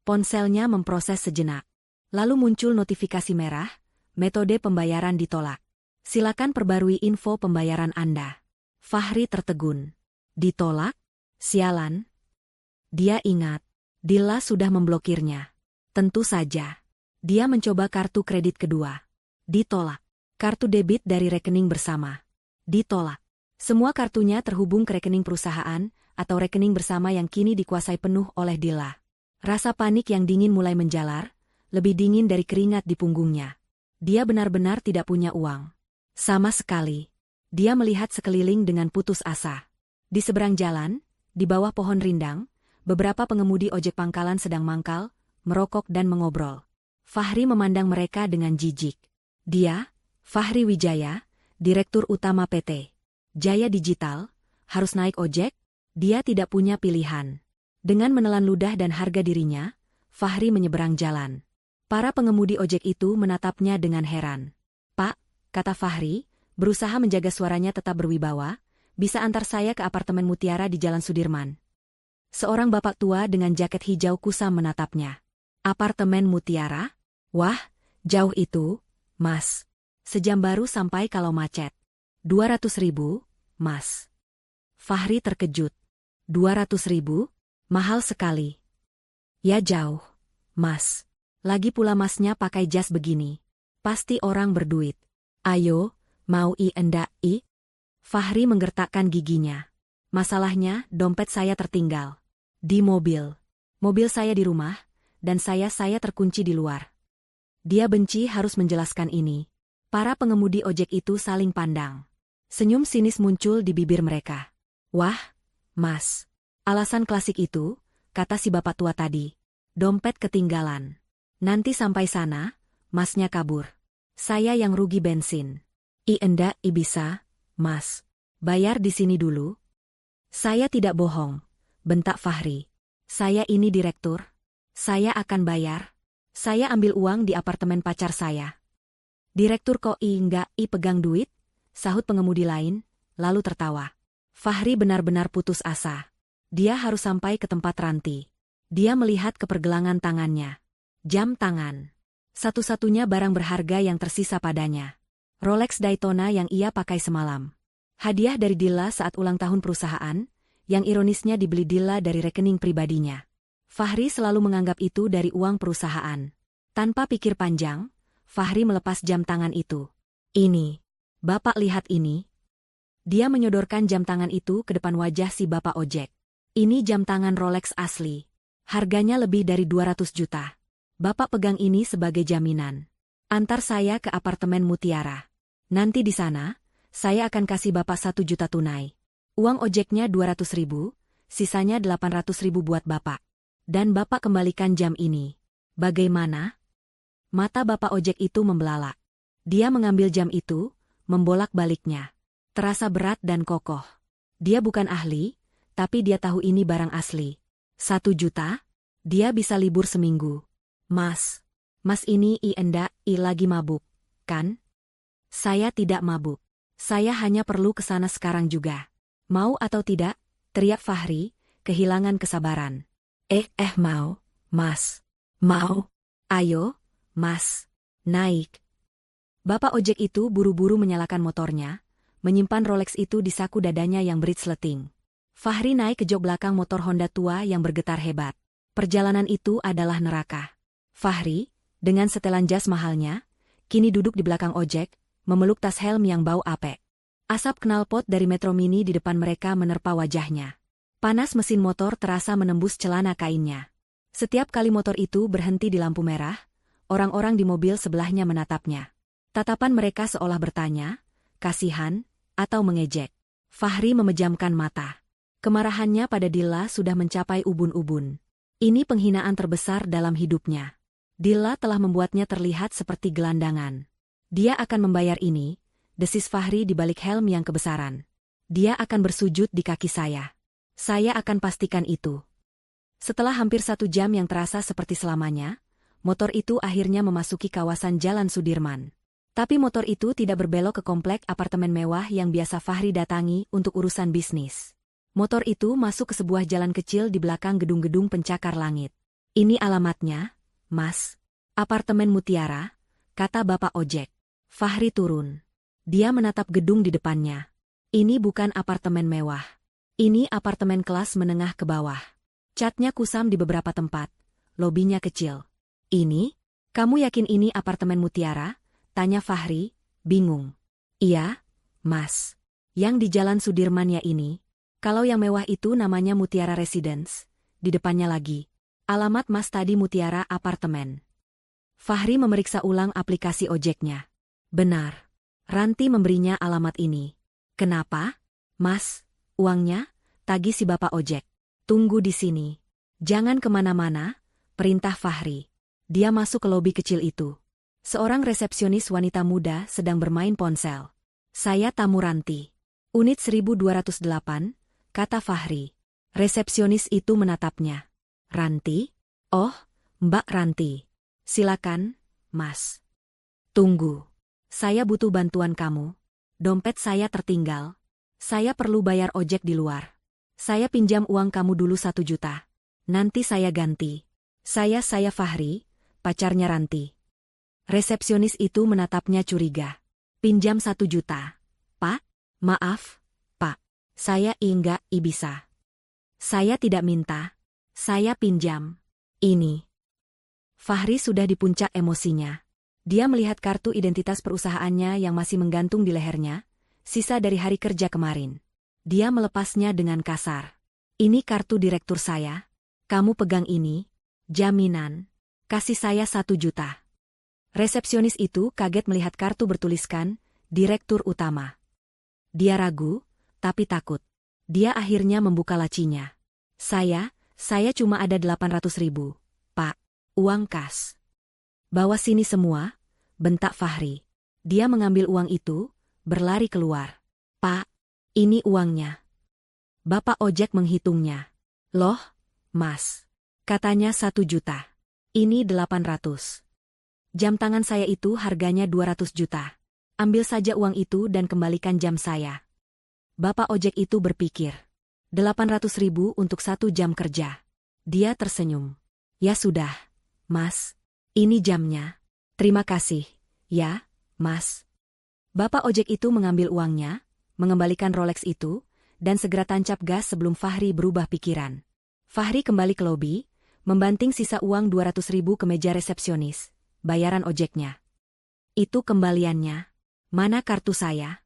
Ponselnya memproses sejenak. Lalu muncul notifikasi merah, metode pembayaran ditolak. Silakan perbarui info pembayaran Anda. Fahri tertegun. Ditolak? Sialan. Dia ingat, Dilla sudah memblokirnya. Tentu saja. Dia mencoba kartu kredit kedua. Ditolak. Kartu debit dari rekening bersama. Ditolak. Semua kartunya terhubung ke rekening perusahaan atau rekening bersama yang kini dikuasai penuh oleh Dilla. Rasa panik yang dingin mulai menjalar, lebih dingin dari keringat di punggungnya. Dia benar-benar tidak punya uang. Sama sekali. Dia melihat sekeliling dengan putus asa. Di seberang jalan, di bawah pohon rindang, beberapa pengemudi ojek pangkalan sedang mangkal, merokok dan mengobrol. Fahri memandang mereka dengan jijik. Dia, Fahri Wijaya, Direktur Utama PT Jaya Digital, harus naik ojek? Dia tidak punya pilihan. Dengan menelan ludah dan harga dirinya, Fahri menyeberang jalan. Para pengemudi ojek itu menatapnya dengan heran. "Pak," kata Fahri, berusaha menjaga suaranya tetap berwibawa, "bisa antar saya ke apartemen Mutiara di Jalan Sudirman?" Seorang bapak tua dengan jaket hijau kusam menatapnya. "Apartemen Mutiara? Wah, jauh itu, Mas. Sejam baru sampai kalau macet." 200.000, Mas. Fahri terkejut. 200.000? Mahal sekali. Ya jauh, Mas. Lagi pula Masnya pakai jas begini. Pasti orang berduit. Ayo, mau enggak i? Fahri menggertakkan giginya. Masalahnya, dompet saya tertinggal. Di mobil. Mobil saya di rumah, dan saya terkunci di luar. Dia benci harus menjelaskan ini. Para pengemudi ojek itu saling pandang. Senyum sinis muncul di bibir mereka. "Wah, Mas. Alasan klasik itu," kata si bapak tua tadi. "Dompet ketinggalan. Nanti sampai sana, Masnya kabur. Saya yang rugi bensin." Enggak bisa, Mas. Bayar di sini dulu." "Saya tidak bohong," bentak Fahri. "Saya ini direktur. Saya akan bayar. Saya ambil uang di apartemen pacar saya." "Direktur kok enggak pegang duit?" sahut pengemudi lain, lalu tertawa. Fahri benar-benar putus asa. Dia harus sampai ke tempat Ranti. Dia melihat ke pergelangan tangannya. Jam tangan. Satu-satunya barang berharga yang tersisa padanya. Rolex Daytona yang ia pakai semalam. Hadiah dari Dilla saat ulang tahun perusahaan, yang ironisnya dibeli Dilla dari rekening pribadinya. Fahri selalu menganggap itu dari uang perusahaan. Tanpa pikir panjang, Fahri melepas jam tangan itu. "Ini. Bapak lihat ini." Dia menyodorkan jam tangan itu ke depan wajah si bapak ojek. "Ini jam tangan Rolex asli. Harganya lebih dari 200 juta. Bapak pegang ini sebagai jaminan. Antar saya ke apartemen Mutiara. Nanti di sana, saya akan kasih Bapak 1 juta tunai. Uang ojeknya 200.000, sisanya 800.000 buat Bapak. Dan Bapak kembalikan jam ini. Bagaimana?" Mata bapak ojek itu membelalak. Dia mengambil jam itu, membolak-baliknya. Terasa berat dan kokoh. Dia bukan ahli, tapi dia tahu ini barang asli. 1 juta? Dia bisa libur seminggu. Mas ini enggak lagi mabuk, kan?" "Saya tidak mabuk. Saya hanya perlu ke sana sekarang juga." "Mau atau tidak?" teriak Fahri, kehilangan kesabaran. Mau, Mas. Mau. Ayo, Mas. Naik." Bapak ojek itu buru-buru menyalakan motornya, menyimpan Rolex itu di saku dadanya yang beritsleting. Fahri naik ke jok belakang motor Honda tua yang bergetar hebat. Perjalanan itu adalah neraka. Fahri, dengan setelan jas mahalnya, kini duduk di belakang ojek, memeluk tas helm yang bau apek. Asap knalpot dari Metro Mini di depan mereka menerpa wajahnya. Panas mesin motor terasa menembus celana kainnya. Setiap kali motor itu berhenti di lampu merah, orang-orang di mobil sebelahnya menatapnya. Tatapan mereka seolah bertanya, kasihan, atau mengejek. Fahri memejamkan mata. Kemarahannya pada Dilla sudah mencapai ubun-ubun. Ini penghinaan terbesar dalam hidupnya. Dilla telah membuatnya terlihat seperti gelandangan. Dia akan membayar ini, desis Fahri di balik helm yang kebesaran. Dia akan bersujud di kaki saya. Saya akan pastikan itu. Setelah hampir 1 jam yang terasa seperti selamanya, Motor itu akhirnya memasuki kawasan Jalan Sudirman. Tapi motor itu tidak berbelok ke komplek apartemen mewah yang biasa Fahri datangi untuk urusan bisnis. Motor itu masuk ke sebuah jalan kecil di belakang gedung-gedung pencakar langit. "Ini alamatnya, Mas. Apartemen Mutiara," kata Bapak ojek. Fahri turun. Dia menatap gedung di depannya. Ini bukan apartemen mewah. Ini apartemen kelas menengah ke bawah. Catnya kusam di beberapa tempat. Lobinya kecil. "Ini? Kamu yakin ini apartemen Mutiara?" tanya Fahri, bingung. "Iya, Mas. Yang di Jalan Sudirman ya ini. Kalau yang mewah itu namanya Mutiara Residence. Di depannya lagi. Alamat Mas tadi Mutiara Apartemen." Fahri memeriksa ulang aplikasi ojeknya. Benar. Ranti memberinya alamat ini. "Kenapa? Mas, uangnya?" tagih si Bapak ojek. "Tunggu di sini. Jangan kemana-mana," perintah Fahri. Dia masuk ke lobi kecil itu. Seorang resepsionis wanita muda sedang bermain ponsel. "Saya tamu Ranti. Unit 1208, kata Fahri. Resepsionis itu menatapnya. "Ranti? Oh, Mbak Ranti. Silakan, Mas." "Tunggu. Saya butuh bantuan kamu. Dompet saya tertinggal. Saya perlu bayar ojek di luar. Saya pinjam uang kamu dulu 1 juta. Nanti saya ganti. Saya Fahri, pacarnya Ranti." Resepsionis itu menatapnya curiga. "Pinjam 1 juta. Pak? Maaf, Pak. Saya enggak bisa. Saya tidak minta. Saya pinjam. Ini." Fahri sudah di puncak emosinya. Dia melihat kartu identitas perusahaannya yang masih menggantung di lehernya, sisa dari hari kerja kemarin. Dia melepasnya dengan kasar. "Ini kartu direktur saya. Kamu pegang ini. Jaminan. Kasih saya 1 juta. Resepsionis itu kaget melihat kartu bertuliskan, "Direktur Utama." Dia ragu, tapi takut. Dia akhirnya membuka lacinya. Saya cuma ada 800.000, Pak. Uang kas." "Bawa sini semua," bentak Fahri. Dia mengambil uang itu, berlari keluar. "Pak, ini uangnya." Bapak ojek menghitungnya. "Loh, Mas. Katanya 1 juta. Ini 800. Jam tangan saya itu harganya 200 juta. Ambil saja uang itu dan kembalikan jam saya." Bapak ojek itu berpikir. 800.000 untuk 1 jam kerja. Dia tersenyum. "Ya sudah, Mas. Ini jamnya. Terima kasih, ya, Mas." Bapak ojek itu mengambil uangnya, mengembalikan Rolex itu, dan segera tancap gas sebelum Fahri berubah pikiran. Fahri kembali ke lobi, membanting sisa uang 200.000 ke meja resepsionis, bayaran ojeknya. "Itu kembaliannya. Mana kartu saya?"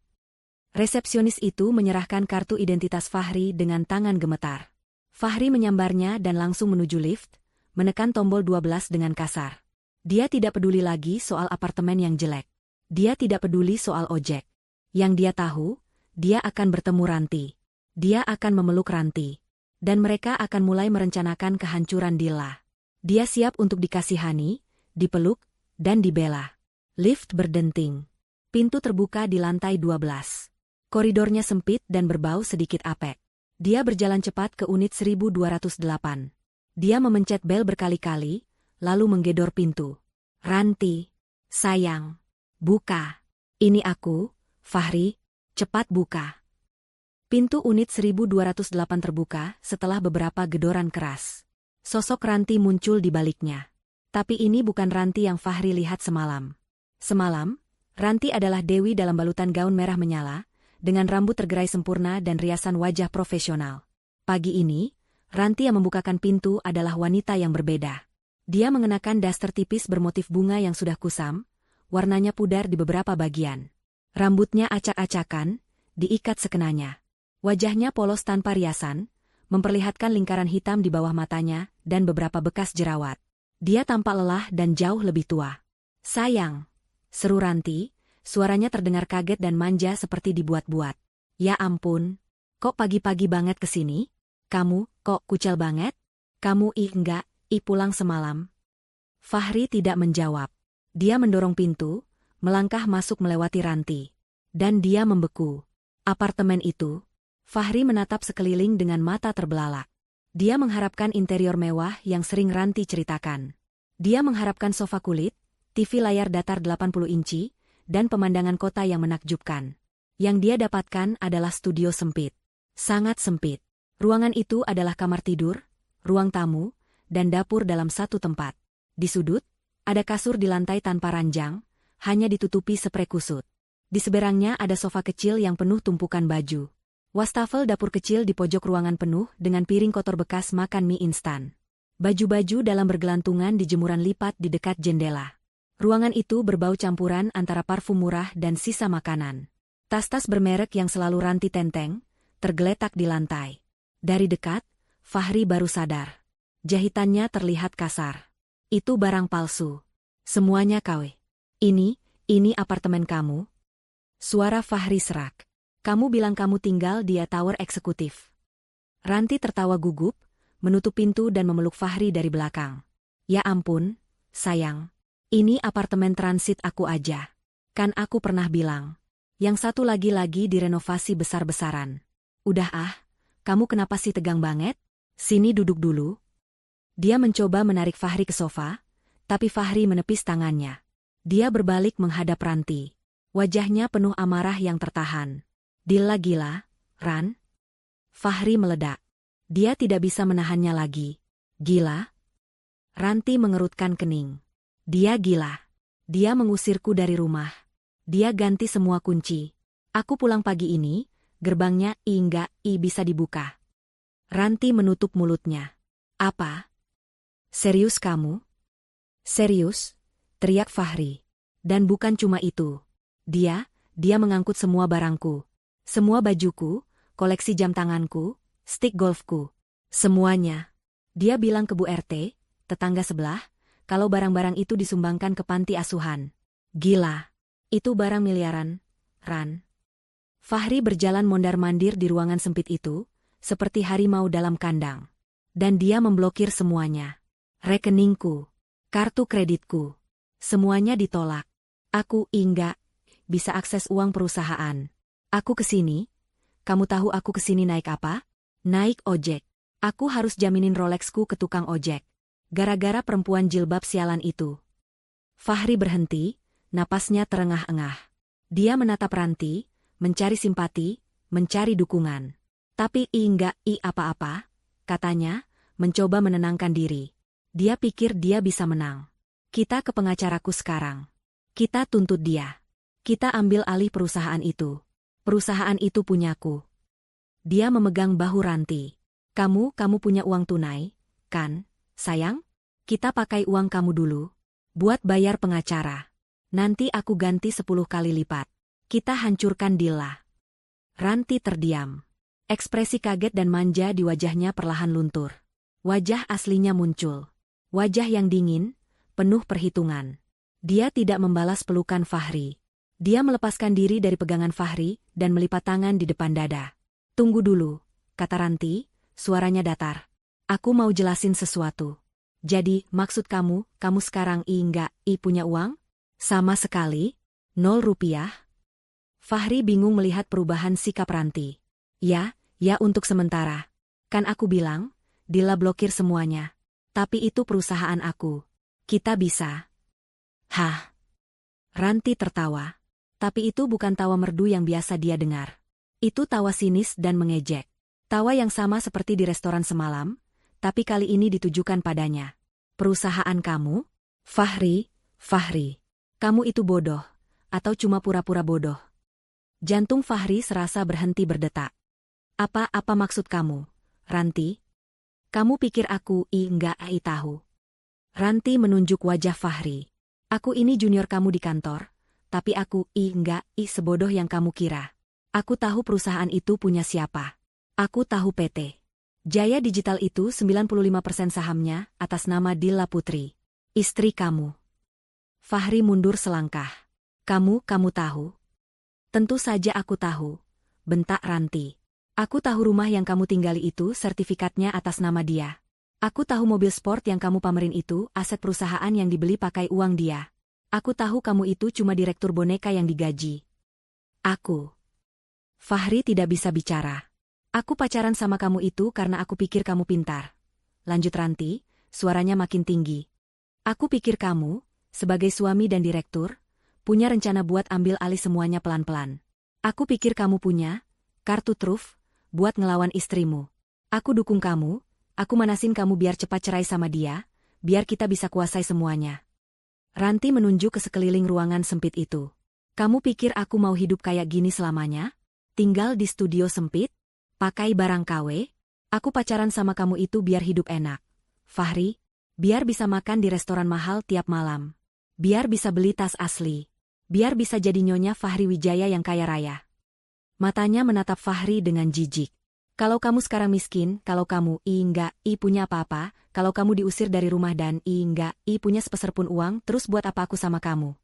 Resepsionis itu menyerahkan kartu identitas Fahri dengan tangan gemetar. Fahri menyambarnya dan langsung menuju lift, menekan tombol 12 dengan kasar. Dia tidak peduli lagi soal apartemen yang jelek. Dia tidak peduli soal ojek. Yang dia tahu, dia akan bertemu Ranti. Dia akan memeluk Ranti. Dan mereka akan mulai merencanakan kehancuran Dilla. Dia siap untuk dikasihani, dipeluk, dan dibela. Lift berdenting. Pintu terbuka di lantai 12. Koridornya sempit dan berbau sedikit apek. Dia berjalan cepat ke unit 1208. Dia memencet bel berkali-kali, lalu menggedor pintu. "Ranti, sayang. Buka. Ini aku, Fahri. Cepat buka." Pintu unit 1208 terbuka setelah beberapa gedoran keras. Sosok Ranti muncul di baliknya. Tapi ini bukan Ranti yang Fahri lihat semalam. Semalam, Ranti adalah Dewi dalam balutan gaun merah menyala, dengan rambut tergerai sempurna dan riasan wajah profesional. Pagi ini, Ranti yang membukakan pintu adalah wanita yang berbeda. Dia mengenakan daster tipis bermotif bunga yang sudah kusam, warnanya pudar di beberapa bagian. Rambutnya acak-acakan, diikat sekenanya. Wajahnya polos tanpa riasan, memperlihatkan lingkaran hitam di bawah matanya dan beberapa bekas jerawat. Dia tampak lelah dan jauh lebih tua. "Sayang," seru Ranti, suaranya terdengar kaget dan manja seperti dibuat-buat. "Ya ampun, kok pagi-pagi banget kesini? Kamu, kok kucel banget? Kamu enggak, pulang semalam?" Fahri tidak menjawab. Dia mendorong pintu, melangkah masuk melewati Ranti. Dan dia membeku. Apartemen itu. Fahri menatap sekeliling dengan mata terbelalak. Dia mengharapkan interior mewah yang sering Ranti ceritakan. Dia mengharapkan sofa kulit, TV layar datar 80 inci, dan pemandangan kota yang menakjubkan. Yang dia dapatkan adalah studio sempit. Sangat sempit. Ruangan itu adalah kamar tidur, ruang tamu, dan dapur dalam satu tempat. Di sudut, ada kasur di lantai tanpa ranjang, hanya ditutupi sprei kusut. Di seberangnya ada sofa kecil yang penuh tumpukan baju. Wastafel dapur kecil di pojok ruangan penuh dengan piring kotor bekas makan mie instan. Baju-baju dalam bergelantungan di jemuran lipat di dekat jendela. Ruangan itu berbau campuran antara parfum murah dan sisa makanan. Tas-tas bermerek yang selalu ranti tenteng, tergeletak di lantai. Dari dekat, Fahri baru sadar. Jahitannya terlihat kasar. Itu barang palsu. Semuanya KW. Ini apartemen kamu? Suara Fahri serak. Kamu bilang kamu tinggal di tower eksekutif. Ranti tertawa gugup, menutup pintu dan memeluk Fahri dari belakang. Ya ampun, sayang. Ini apartemen transit aku aja. Kan aku pernah bilang. Yang satu lagi direnovasi besar-besaran. Udah kamu kenapa sih tegang banget? Sini duduk dulu. Dia mencoba menarik Fahri ke sofa, tapi Fahri menepis tangannya. Dia berbalik menghadap Ranti. Wajahnya penuh amarah yang tertahan. Dila gila, Ran? Fahri meledak. Dia tidak bisa menahannya lagi. Gila? Ranti mengerutkan kening. Dia gila. Dia mengusirku dari rumah. Dia ganti semua kunci. Aku pulang pagi ini, gerbangnya enggak bisa dibuka. Ranti menutup mulutnya. Apa? Serius kamu? Serius? Teriak Fahri. Dan bukan cuma itu. Dia mengangkut semua barangku. Semua bajuku, koleksi jam tanganku, stick golfku. Semuanya. Dia bilang ke Bu RT, tetangga sebelah, kalau barang-barang itu disumbangkan ke panti asuhan. Gila. Itu barang miliaran, Ran. Fahri berjalan mondar-mandir di ruangan sempit itu, seperti harimau dalam kandang. Dan dia memblokir semuanya. Rekeningku, kartu kreditku, semuanya ditolak. Aku enggak bisa akses uang perusahaan. Aku kesini, kamu tahu aku kesini naik apa? Naik ojek. Aku harus jaminin Rolexku ke tukang ojek. Gara-gara perempuan jilbab sialan itu. Fahri berhenti, napasnya terengah-engah. Dia menatap Ranti, mencari simpati, mencari dukungan. Tapi enggak apa-apa, katanya, mencoba menenangkan diri. Dia pikir dia bisa menang. Kita ke pengacaraku sekarang. Kita tuntut dia. Kita ambil alih perusahaan itu. Perusahaan itu punyaku. Dia memegang bahu Ranti. Kamu punya uang tunai, kan, sayang? Kita pakai uang kamu dulu. Buat bayar pengacara. Nanti aku ganti 10 kali lipat. Kita hancurkan Dila. Ranti terdiam. Ekspresi kaget dan manja di wajahnya perlahan luntur. Wajah aslinya muncul. Wajah yang dingin, penuh perhitungan. Dia tidak membalas pelukan Fahri. Dia melepaskan diri dari pegangan Fahri dan melipat tangan di depan dada. Tunggu dulu, kata Ranti, suaranya datar. Aku mau jelasin sesuatu. Jadi, maksud kamu sekarang enggak punya uang? Sama sekali? 0 rupiah? Fahri bingung melihat perubahan sikap Ranti. Ya untuk sementara. Kan aku bilang, Dila blokir semuanya. Tapi itu perusahaan aku. Kita bisa. Hah? Ranti tertawa. Tapi itu bukan tawa merdu yang biasa dia dengar. Itu tawa sinis dan mengejek. Tawa yang sama seperti di restoran semalam, tapi kali ini ditujukan padanya. Perusahaan kamu? Fahri, kamu itu bodoh, atau cuma pura-pura bodoh? Jantung Fahri serasa berhenti berdetak. Apa maksud kamu, Ranti? Kamu pikir aku enggak tahu? Ranti menunjuk wajah Fahri. Aku ini junior kamu di kantor. Tapi aku enggak sebodoh yang kamu kira. Aku tahu perusahaan itu punya siapa. Aku tahu PT Jaya Digital itu 95% sahamnya atas nama Dila Putri. Istri kamu. Fahri mundur selangkah. Kamu tahu? Tentu saja aku tahu. Bentak Ranti. Aku tahu rumah yang kamu tinggali itu sertifikatnya atas nama dia. Aku tahu mobil sport yang kamu pamerin itu aset perusahaan yang dibeli pakai uang dia. Aku tahu kamu itu cuma direktur boneka yang digaji. Aku. Fahri tidak bisa bicara. Aku pacaran sama kamu itu karena aku pikir kamu pintar. Lanjut Ranti, suaranya makin tinggi. Aku pikir kamu, sebagai suami dan direktur, punya rencana buat ambil alih semuanya pelan-pelan. Aku pikir kamu punya kartu truf buat ngelawan istrimu. Aku dukung kamu, aku manasin kamu biar cepat cerai sama dia, biar kita bisa kuasai semuanya. Ranti menunjuk ke sekeliling ruangan sempit itu. Kamu pikir aku mau hidup kayak gini selamanya? Tinggal di studio sempit? Pakai barang KW? Aku pacaran sama kamu itu biar hidup enak. Fahri, biar bisa makan di restoran mahal tiap malam. Biar bisa beli tas asli. Biar bisa jadi nyonya Fahri Wijaya yang kaya raya. Matanya menatap Fahri dengan jijik. Kalau kamu sekarang miskin, kalau kamu enggak punya apa-apa, kalau kamu diusir dari rumah dan enggak punya sepeser pun uang, terus buat apa aku sama kamu?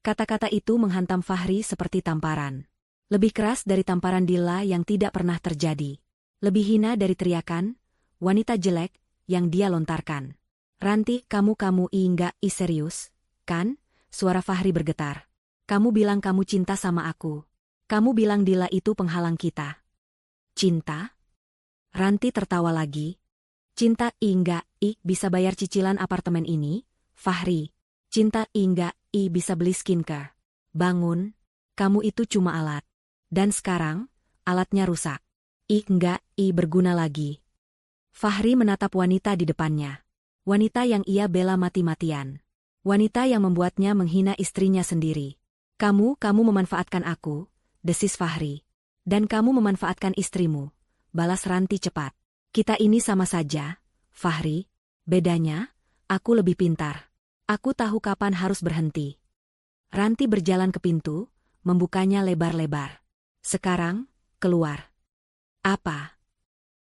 Kata-kata itu menghantam Fahri seperti tamparan. Lebih keras dari tamparan Dilla yang tidak pernah terjadi. Lebih hina dari teriakan wanita jelek yang dia lontarkan. Ranti, kamu enggak serius, kan? Suara Fahri bergetar. Kamu bilang kamu cinta sama aku. Kamu bilang Dilla itu penghalang kita. Cinta? Ranti tertawa lagi. Cinta enggak bisa bayar cicilan apartemen ini, Fahri. Cinta enggak bisa beli skincare. Bangun, kamu itu cuma alat. Dan sekarang, alatnya rusak. Enggak berguna lagi. Fahri menatap wanita di depannya. Wanita yang ia bela mati-matian. Wanita yang membuatnya menghina istrinya sendiri. Kamu memanfaatkan aku, desis Fahri. Dan kamu memanfaatkan istrimu, balas Ranti cepat. Kita ini sama saja, Fahri. Bedanya, aku lebih pintar. Aku tahu kapan harus berhenti. Ranti berjalan ke pintu, membukanya lebar-lebar. Sekarang, keluar. Apa?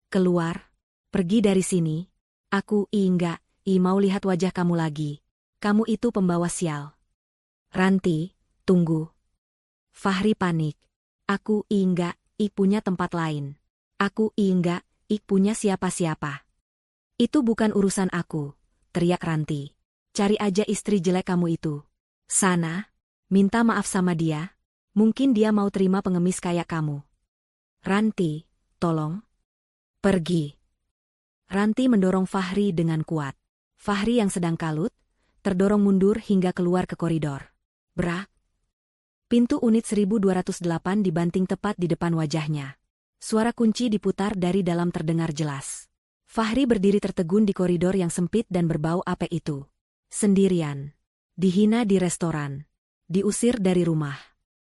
Keluar? Pergi dari sini. Aku enggak mau lihat wajah kamu lagi. Kamu itu pembawa sial. Ranti, tunggu. Fahri panik. Aku enggak punya tempat lain. Aku enggak punya siapa-siapa. Itu bukan urusan aku, teriak Ranti. Cari aja istri jelek kamu itu. Sana, minta maaf sama dia. Mungkin dia mau terima pengemis kayak kamu. Ranti, tolong. Pergi. Ranti mendorong Fahri dengan kuat. Fahri yang sedang kalut, terdorong mundur hingga keluar ke koridor. Brak. Pintu unit 1208 dibanting tepat di depan wajahnya. Suara kunci diputar dari dalam terdengar jelas. Fahri berdiri tertegun di koridor yang sempit dan berbau apek itu. Sendirian. Dihina di restoran. Diusir dari rumah.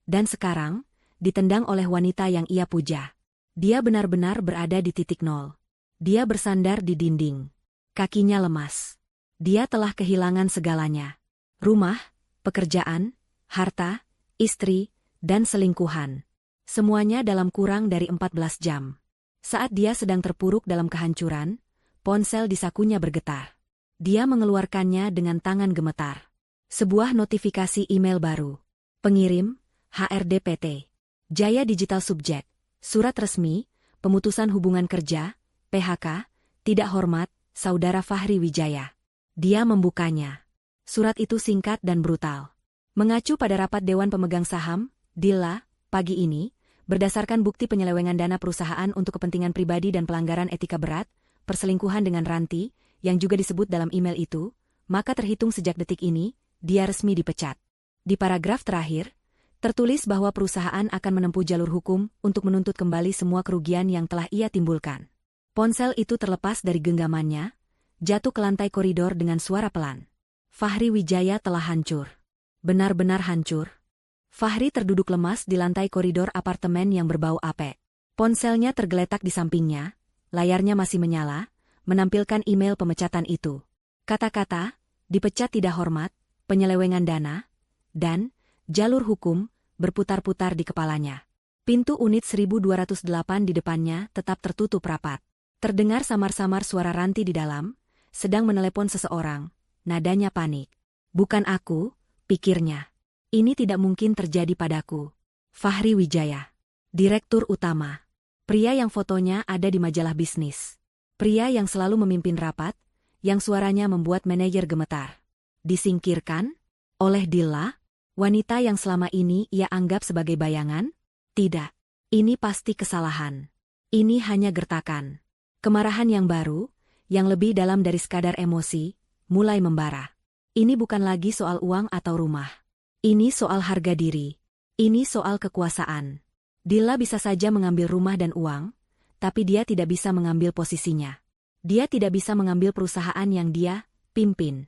Dan sekarang, ditendang oleh wanita yang ia puja. Dia benar-benar berada di titik nol. Dia bersandar di dinding. Kakinya lemas. Dia telah kehilangan segalanya. Rumah, pekerjaan, harta, istri, dan selingkuhan. Semuanya dalam kurang dari 14 jam. Saat dia sedang terpuruk dalam kehancuran, ponsel di sakunya bergetar. Dia mengeluarkannya dengan tangan gemetar. Sebuah notifikasi email baru. Pengirim, HRD PT. Jaya Digital Subjek. Surat resmi, pemutusan hubungan kerja, PHK, tidak hormat, Saudara Fahri Wijaya. Dia membukanya. Surat itu singkat dan brutal. Mengacu pada rapat Dewan Pemegang Saham, Dilla, pagi ini, berdasarkan bukti penyelewengan dana perusahaan untuk kepentingan pribadi dan pelanggaran etika berat, perselingkuhan dengan Ranti, yang juga disebut dalam email itu, maka terhitung sejak detik ini, dia resmi dipecat. Di paragraf terakhir, tertulis bahwa perusahaan akan menempuh jalur hukum untuk menuntut kembali semua kerugian yang telah ia timbulkan. Ponsel itu terlepas dari genggamannya, jatuh ke lantai koridor dengan suara pelan. Fahri Wijaya telah hancur. Benar-benar hancur. Fahri terduduk lemas di lantai koridor apartemen yang berbau apek. Ponselnya tergeletak di sampingnya, layarnya masih menyala, menampilkan email pemecatan itu. Kata-kata, dipecat tidak hormat, penyelewengan dana, dan jalur hukum, berputar-putar di kepalanya. Pintu unit 1208 di depannya tetap tertutup rapat. Terdengar samar-samar suara Ranti di dalam, sedang menelepon seseorang, nadanya panik. Bukan aku, pikirnya. Ini tidak mungkin terjadi padaku. Fahri Wijaya. Direktur utama. Pria yang fotonya ada di majalah bisnis. Pria yang selalu memimpin rapat, yang suaranya membuat manajer gemetar. Disingkirkan? Oleh Dilla? Wanita yang selama ini ia anggap sebagai bayangan? Tidak. Ini pasti kesalahan. Ini hanya gertakan. Kemarahan yang baru, yang lebih dalam dari sekadar emosi, mulai membara. Ini bukan lagi soal uang atau rumah. Ini soal harga diri. Ini soal kekuasaan. Dilla bisa saja mengambil rumah dan uang, tapi dia tidak bisa mengambil posisinya. Dia tidak bisa mengambil perusahaan yang dia pimpin.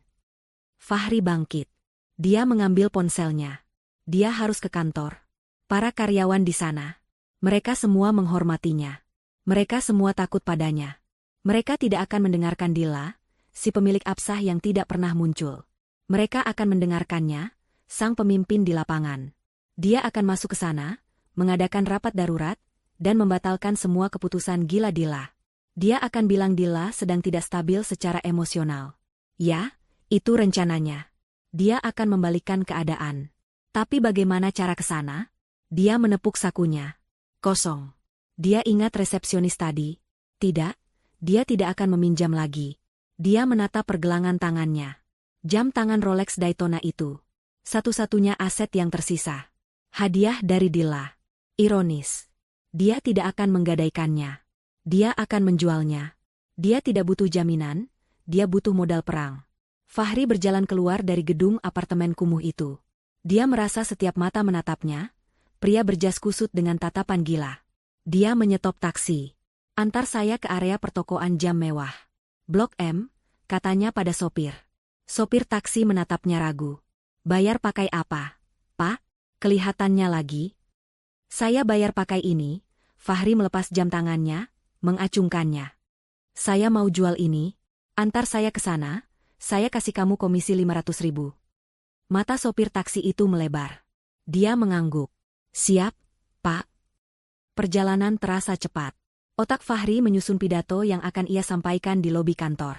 Fahri bangkit. Dia mengambil ponselnya. Dia harus ke kantor. Para karyawan di sana. Mereka semua menghormatinya. Mereka semua takut padanya. Mereka tidak akan mendengarkan Dilla, si pemilik Absah yang tidak pernah muncul. Mereka akan mendengarkannya, sang pemimpin di lapangan. Dia akan masuk ke sana, mengadakan rapat darurat, dan membatalkan semua keputusan gila Dilla. Dia akan bilang Dilla sedang tidak stabil secara emosional. Ya, itu rencananya. Dia akan membalikkan keadaan. Tapi bagaimana cara ke sana? Dia menepuk sakunya. Kosong. Dia ingat resepsionis tadi. Tidak, dia tidak akan meminjam lagi. Dia menatap pergelangan tangannya. Jam tangan Rolex Daytona itu. Satu-satunya aset yang tersisa. Hadiah dari Dilla. Ironis. Dia tidak akan menggadaikannya. Dia akan menjualnya. Dia tidak butuh jaminan, dia butuh modal perang. Fahri berjalan keluar dari gedung apartemen kumuh itu. Dia merasa setiap mata menatapnya, pria berjas kusut dengan tatapan gila. Dia menyetop taksi. Antar saya ke area pertokoan jam mewah. Blok M, katanya pada sopir. Sopir taksi menatapnya ragu. Bayar pakai apa, Pak? Kelihatannya lagi. Saya bayar pakai ini. Fahri melepas jam tangannya, mengacungkannya. Saya mau jual ini. Antar saya ke sana, saya kasih kamu komisi 500.000. Mata sopir taksi itu melebar. Dia mengangguk. Siap, Pak. Perjalanan terasa cepat. Otak Fahri menyusun pidato yang akan ia sampaikan di lobi kantor.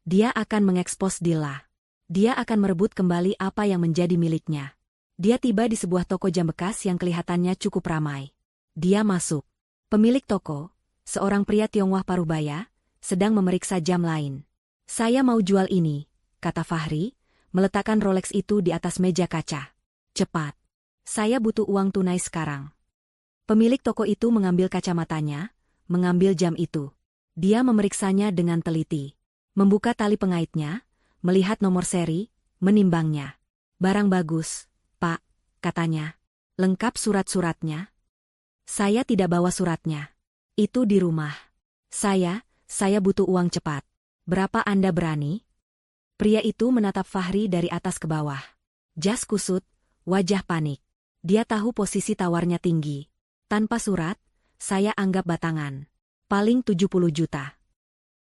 Dia akan mengekspos Dilla. Dia akan merebut kembali apa yang menjadi miliknya. Dia tiba di sebuah toko jam bekas yang kelihatannya cukup ramai. Dia masuk. Pemilik toko, seorang pria Tionghoa parubaya, sedang memeriksa jam lain. Saya mau jual ini, kata Fahri, meletakkan Rolex itu di atas meja kaca. Cepat. Saya butuh uang tunai sekarang. Pemilik toko itu mengambil kacamatanya, mengambil jam itu. Dia memeriksanya dengan teliti. Membuka tali pengaitnya, melihat nomor seri, menimbangnya. Barang bagus, Pak, katanya. Lengkap surat-suratnya? Saya tidak bawa suratnya. Itu di rumah. Saya butuh uang cepat. Berapa Anda berani? Pria itu menatap Fahri dari atas ke bawah. Jas kusut, wajah panik. Dia tahu posisi tawarnya tinggi. Tanpa surat, saya anggap batangan. Paling 70 juta.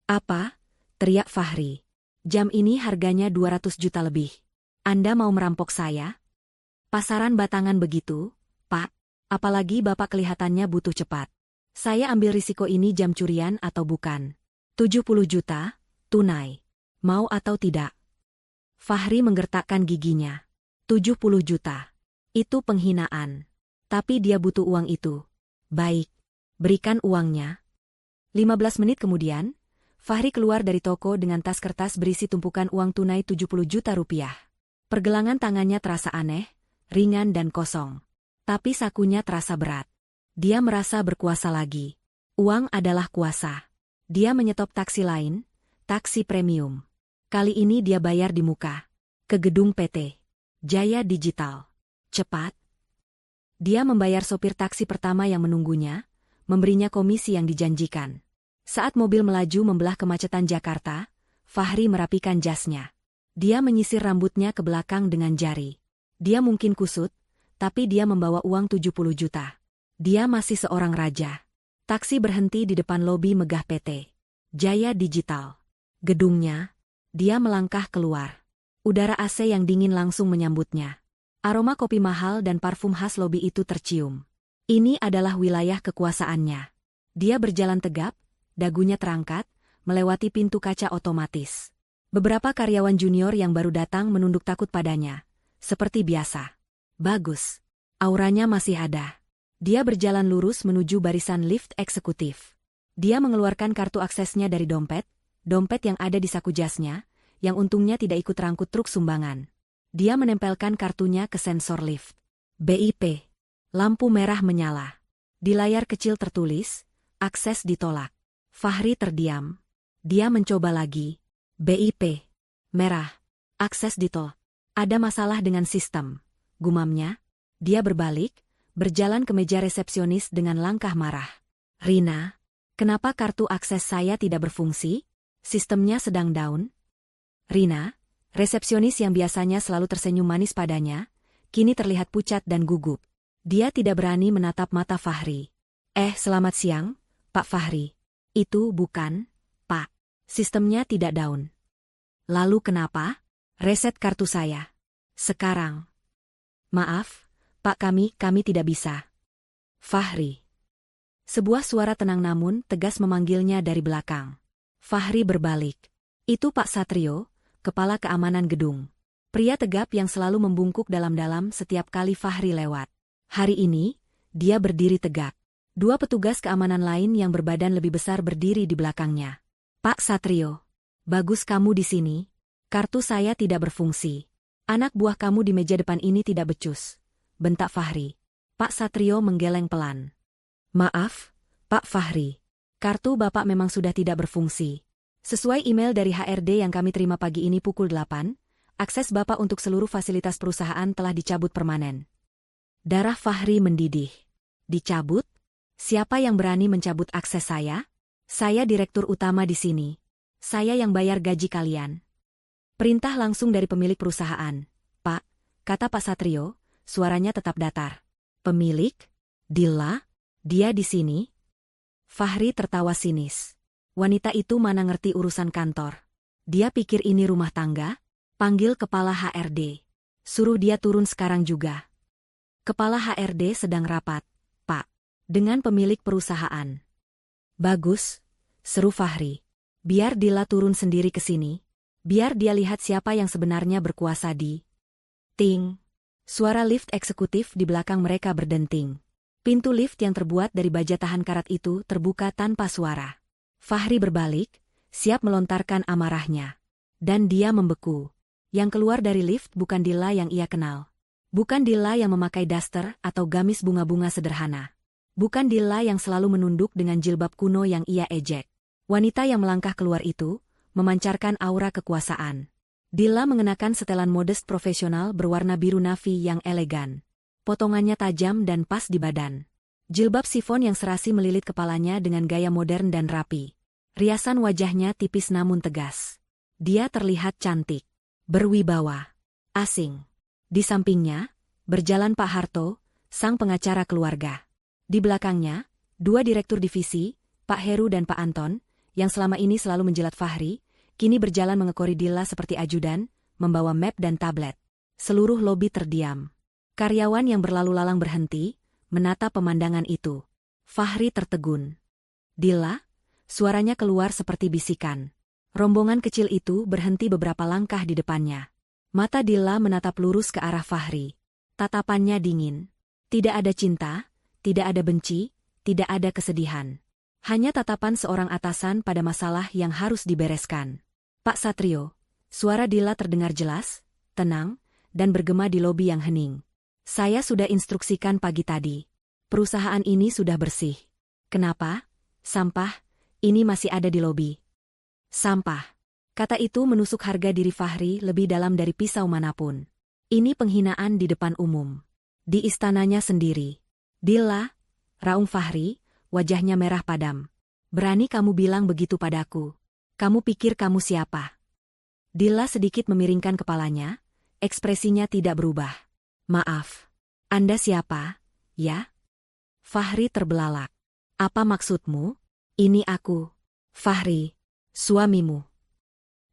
Apa? Teriak Fahri. Jam ini harganya 200 juta lebih. Anda mau merampok saya? Pasaran batangan begitu, Pak. Apalagi Bapak kelihatannya butuh cepat. Saya ambil risiko ini jam curian atau bukan. 70 juta, tunai. Mau atau tidak? Fahri menggertakkan giginya. 70 juta. Itu penghinaan. Tapi dia butuh uang itu. Baik. Berikan uangnya. 15 menit kemudian, Fahri keluar dari toko dengan tas kertas berisi tumpukan uang tunai 70 juta rupiah. Pergelangan tangannya terasa aneh, ringan dan kosong. Tapi sakunya terasa berat. Dia merasa berkuasa lagi. Uang adalah kuasa. Dia menyetop taksi lain, taksi premium. Kali ini dia bayar di muka. Ke gedung PT Jaya Digital. Cepat. Dia membayar sopir taksi pertama yang menunggunya, memberinya komisi yang dijanjikan. Saat mobil melaju membelah kemacetan Jakarta, Fahri merapikan jasnya. Dia menyisir rambutnya ke belakang dengan jari. Dia mungkin kusut, tapi dia membawa uang 70 juta. Dia masih seorang raja. Taksi berhenti di depan lobi megah PT Jaya Digital. Gedungnya, dia melangkah keluar. Udara AC yang dingin langsung menyambutnya. Aroma kopi mahal dan parfum khas lobi itu tercium. Ini adalah wilayah kekuasaannya. Dia berjalan tegap, dagunya terangkat, melewati pintu kaca otomatis. Beberapa karyawan junior yang baru datang menunduk takut padanya. Seperti biasa. Bagus. Auranya masih ada. Dia berjalan lurus menuju barisan lift eksekutif. Dia mengeluarkan kartu aksesnya dari dompet yang ada di saku jasnya, yang untungnya tidak ikut rangkut truk sumbangan. Dia menempelkan kartunya ke sensor lift. BIP. Lampu merah menyala. Di layar kecil tertulis, akses ditolak. Fahri terdiam. Dia mencoba lagi. BIP. Merah. Akses detail. Ada masalah dengan sistem. Gumamnya. Dia berbalik, berjalan ke meja resepsionis dengan langkah marah. Rina, kenapa kartu akses saya tidak berfungsi? Sistemnya sedang down. Rina, resepsionis yang biasanya selalu tersenyum manis padanya, kini terlihat pucat dan gugup. Dia tidak berani menatap mata Fahri. Selamat siang, Pak Fahri. Itu bukan, Pak. Sistemnya tidak down. Lalu kenapa? Reset kartu saya. Sekarang. Maaf, Pak, kami tidak bisa. Fahri. Sebuah suara tenang namun tegas memanggilnya dari belakang. Fahri berbalik. Itu Pak Satrio, kepala keamanan gedung. Pria tegap yang selalu membungkuk dalam-dalam setiap kali Fahri lewat. Hari ini, dia berdiri tegak. Dua petugas keamanan lain yang berbadan lebih besar berdiri di belakangnya. Pak Satrio, bagus kamu di sini. Kartu saya tidak berfungsi. Anak buah kamu di meja depan ini tidak becus. Bentak Fahri. Pak Satrio menggeleng pelan. Maaf, Pak Fahri. Kartu Bapak memang sudah tidak berfungsi. Sesuai email dari HRD yang kami terima pagi ini pukul 8, akses Bapak untuk seluruh fasilitas perusahaan telah dicabut permanen. Darah Fahri mendidih. Dicabut? Siapa yang berani mencabut akses saya? Saya direktur utama di sini. Saya yang bayar gaji kalian. Perintah langsung dari pemilik perusahaan. Pak, kata Pak Satrio, suaranya tetap datar. Pemilik? Dilla? Dia di sini? Fahri tertawa sinis. Wanita itu mana ngerti urusan kantor. Dia pikir ini rumah tangga? Panggil kepala HRD. Suruh dia turun sekarang juga. Kepala HRD sedang rapat, Pak, dengan pemilik perusahaan. Bagus, seru Fahri. Biar Dilla turun sendiri ke sini. Biar dia lihat siapa yang sebenarnya berkuasa di... Ting. Suara lift eksekutif di belakang mereka berdenting. Pintu lift yang terbuat dari baja tahan karat itu terbuka tanpa suara. Fahri berbalik, siap melontarkan amarahnya. Dan dia membeku. Yang keluar dari lift bukan Dilla yang ia kenal. Bukan Dilla yang memakai daster atau gamis bunga-bunga sederhana. Bukan Dilla yang selalu menunduk dengan jilbab kuno yang ia ejek. Wanita yang melangkah keluar itu memancarkan aura kekuasaan. Dilla mengenakan setelan modest profesional berwarna biru navy yang elegan. Potongannya tajam dan pas di badan. Jilbab sifon yang serasi melilit kepalanya dengan gaya modern dan rapi. Riasan wajahnya tipis namun tegas. Dia terlihat cantik, berwibawa, asing. Di sampingnya, berjalan Pak Harto, sang pengacara keluarga. Di belakangnya, dua direktur divisi, Pak Heru dan Pak Anton, yang selama ini selalu menjilat Fahri, kini berjalan mengekori Dilla seperti ajudan, membawa map dan tablet. Seluruh lobi terdiam. Karyawan yang berlalu lalang berhenti, menatap pemandangan itu. Fahri tertegun. Dilla? Suaranya keluar seperti bisikan. Rombongan kecil itu berhenti beberapa langkah di depannya. Mata Dilla menatap lurus ke arah Fahri. Tatapannya dingin. Tidak ada cinta, tidak ada benci, tidak ada kesedihan. Hanya tatapan seorang atasan pada masalah yang harus dibereskan. Pak Satrio, suara Dilla terdengar jelas, tenang, dan bergema di lobi yang hening. Saya sudah instruksikan pagi tadi. Perusahaan ini sudah bersih. Kenapa? Sampah, ini masih ada di lobi. Sampah. Kata itu menusuk harga diri Fahri lebih dalam dari pisau manapun. Ini penghinaan di depan umum. Di istananya sendiri. Dilla, raung Fahri, wajahnya merah padam. Berani kamu bilang begitu padaku? Kamu pikir kamu siapa? Dilla sedikit memiringkan kepalanya, ekspresinya tidak berubah. Maaf. Anda siapa, ya? Fahri terbelalak. Apa maksudmu? Ini aku. Fahri, suamimu.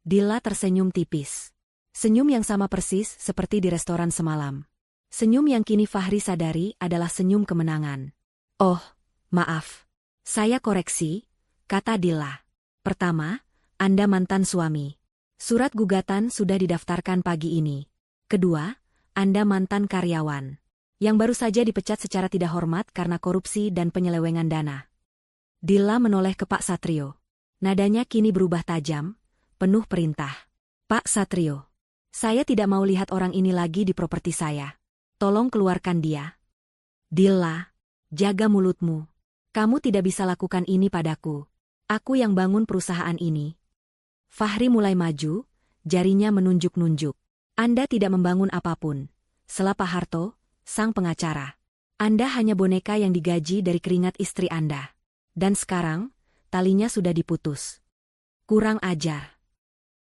Dilla tersenyum tipis. Senyum yang sama persis seperti di restoran semalam. Senyum yang kini Fahri sadari adalah senyum kemenangan. Oh, maaf. Saya koreksi, kata Dilla. Pertama, Anda mantan suami. Surat gugatan sudah didaftarkan pagi ini. Kedua, Anda mantan karyawan. Yang baru saja dipecat secara tidak hormat karena korupsi dan penyelewengan dana. Dilla menoleh ke Pak Satrio. Nadanya kini berubah tajam, penuh perintah. Pak Satrio, saya tidak mau lihat orang ini lagi di properti saya. Tolong keluarkan dia. Dilla, jaga mulutmu. Kamu tidak bisa lakukan ini padaku. Aku yang bangun perusahaan ini. Fahri mulai maju, Jarinya menunjuk-nunjuk. Anda tidak membangun apapun. Sela Pak Harto, sang pengacara. Anda hanya boneka yang digaji dari keringat istri Anda. Dan sekarang, talinya sudah diputus. Kurang ajar.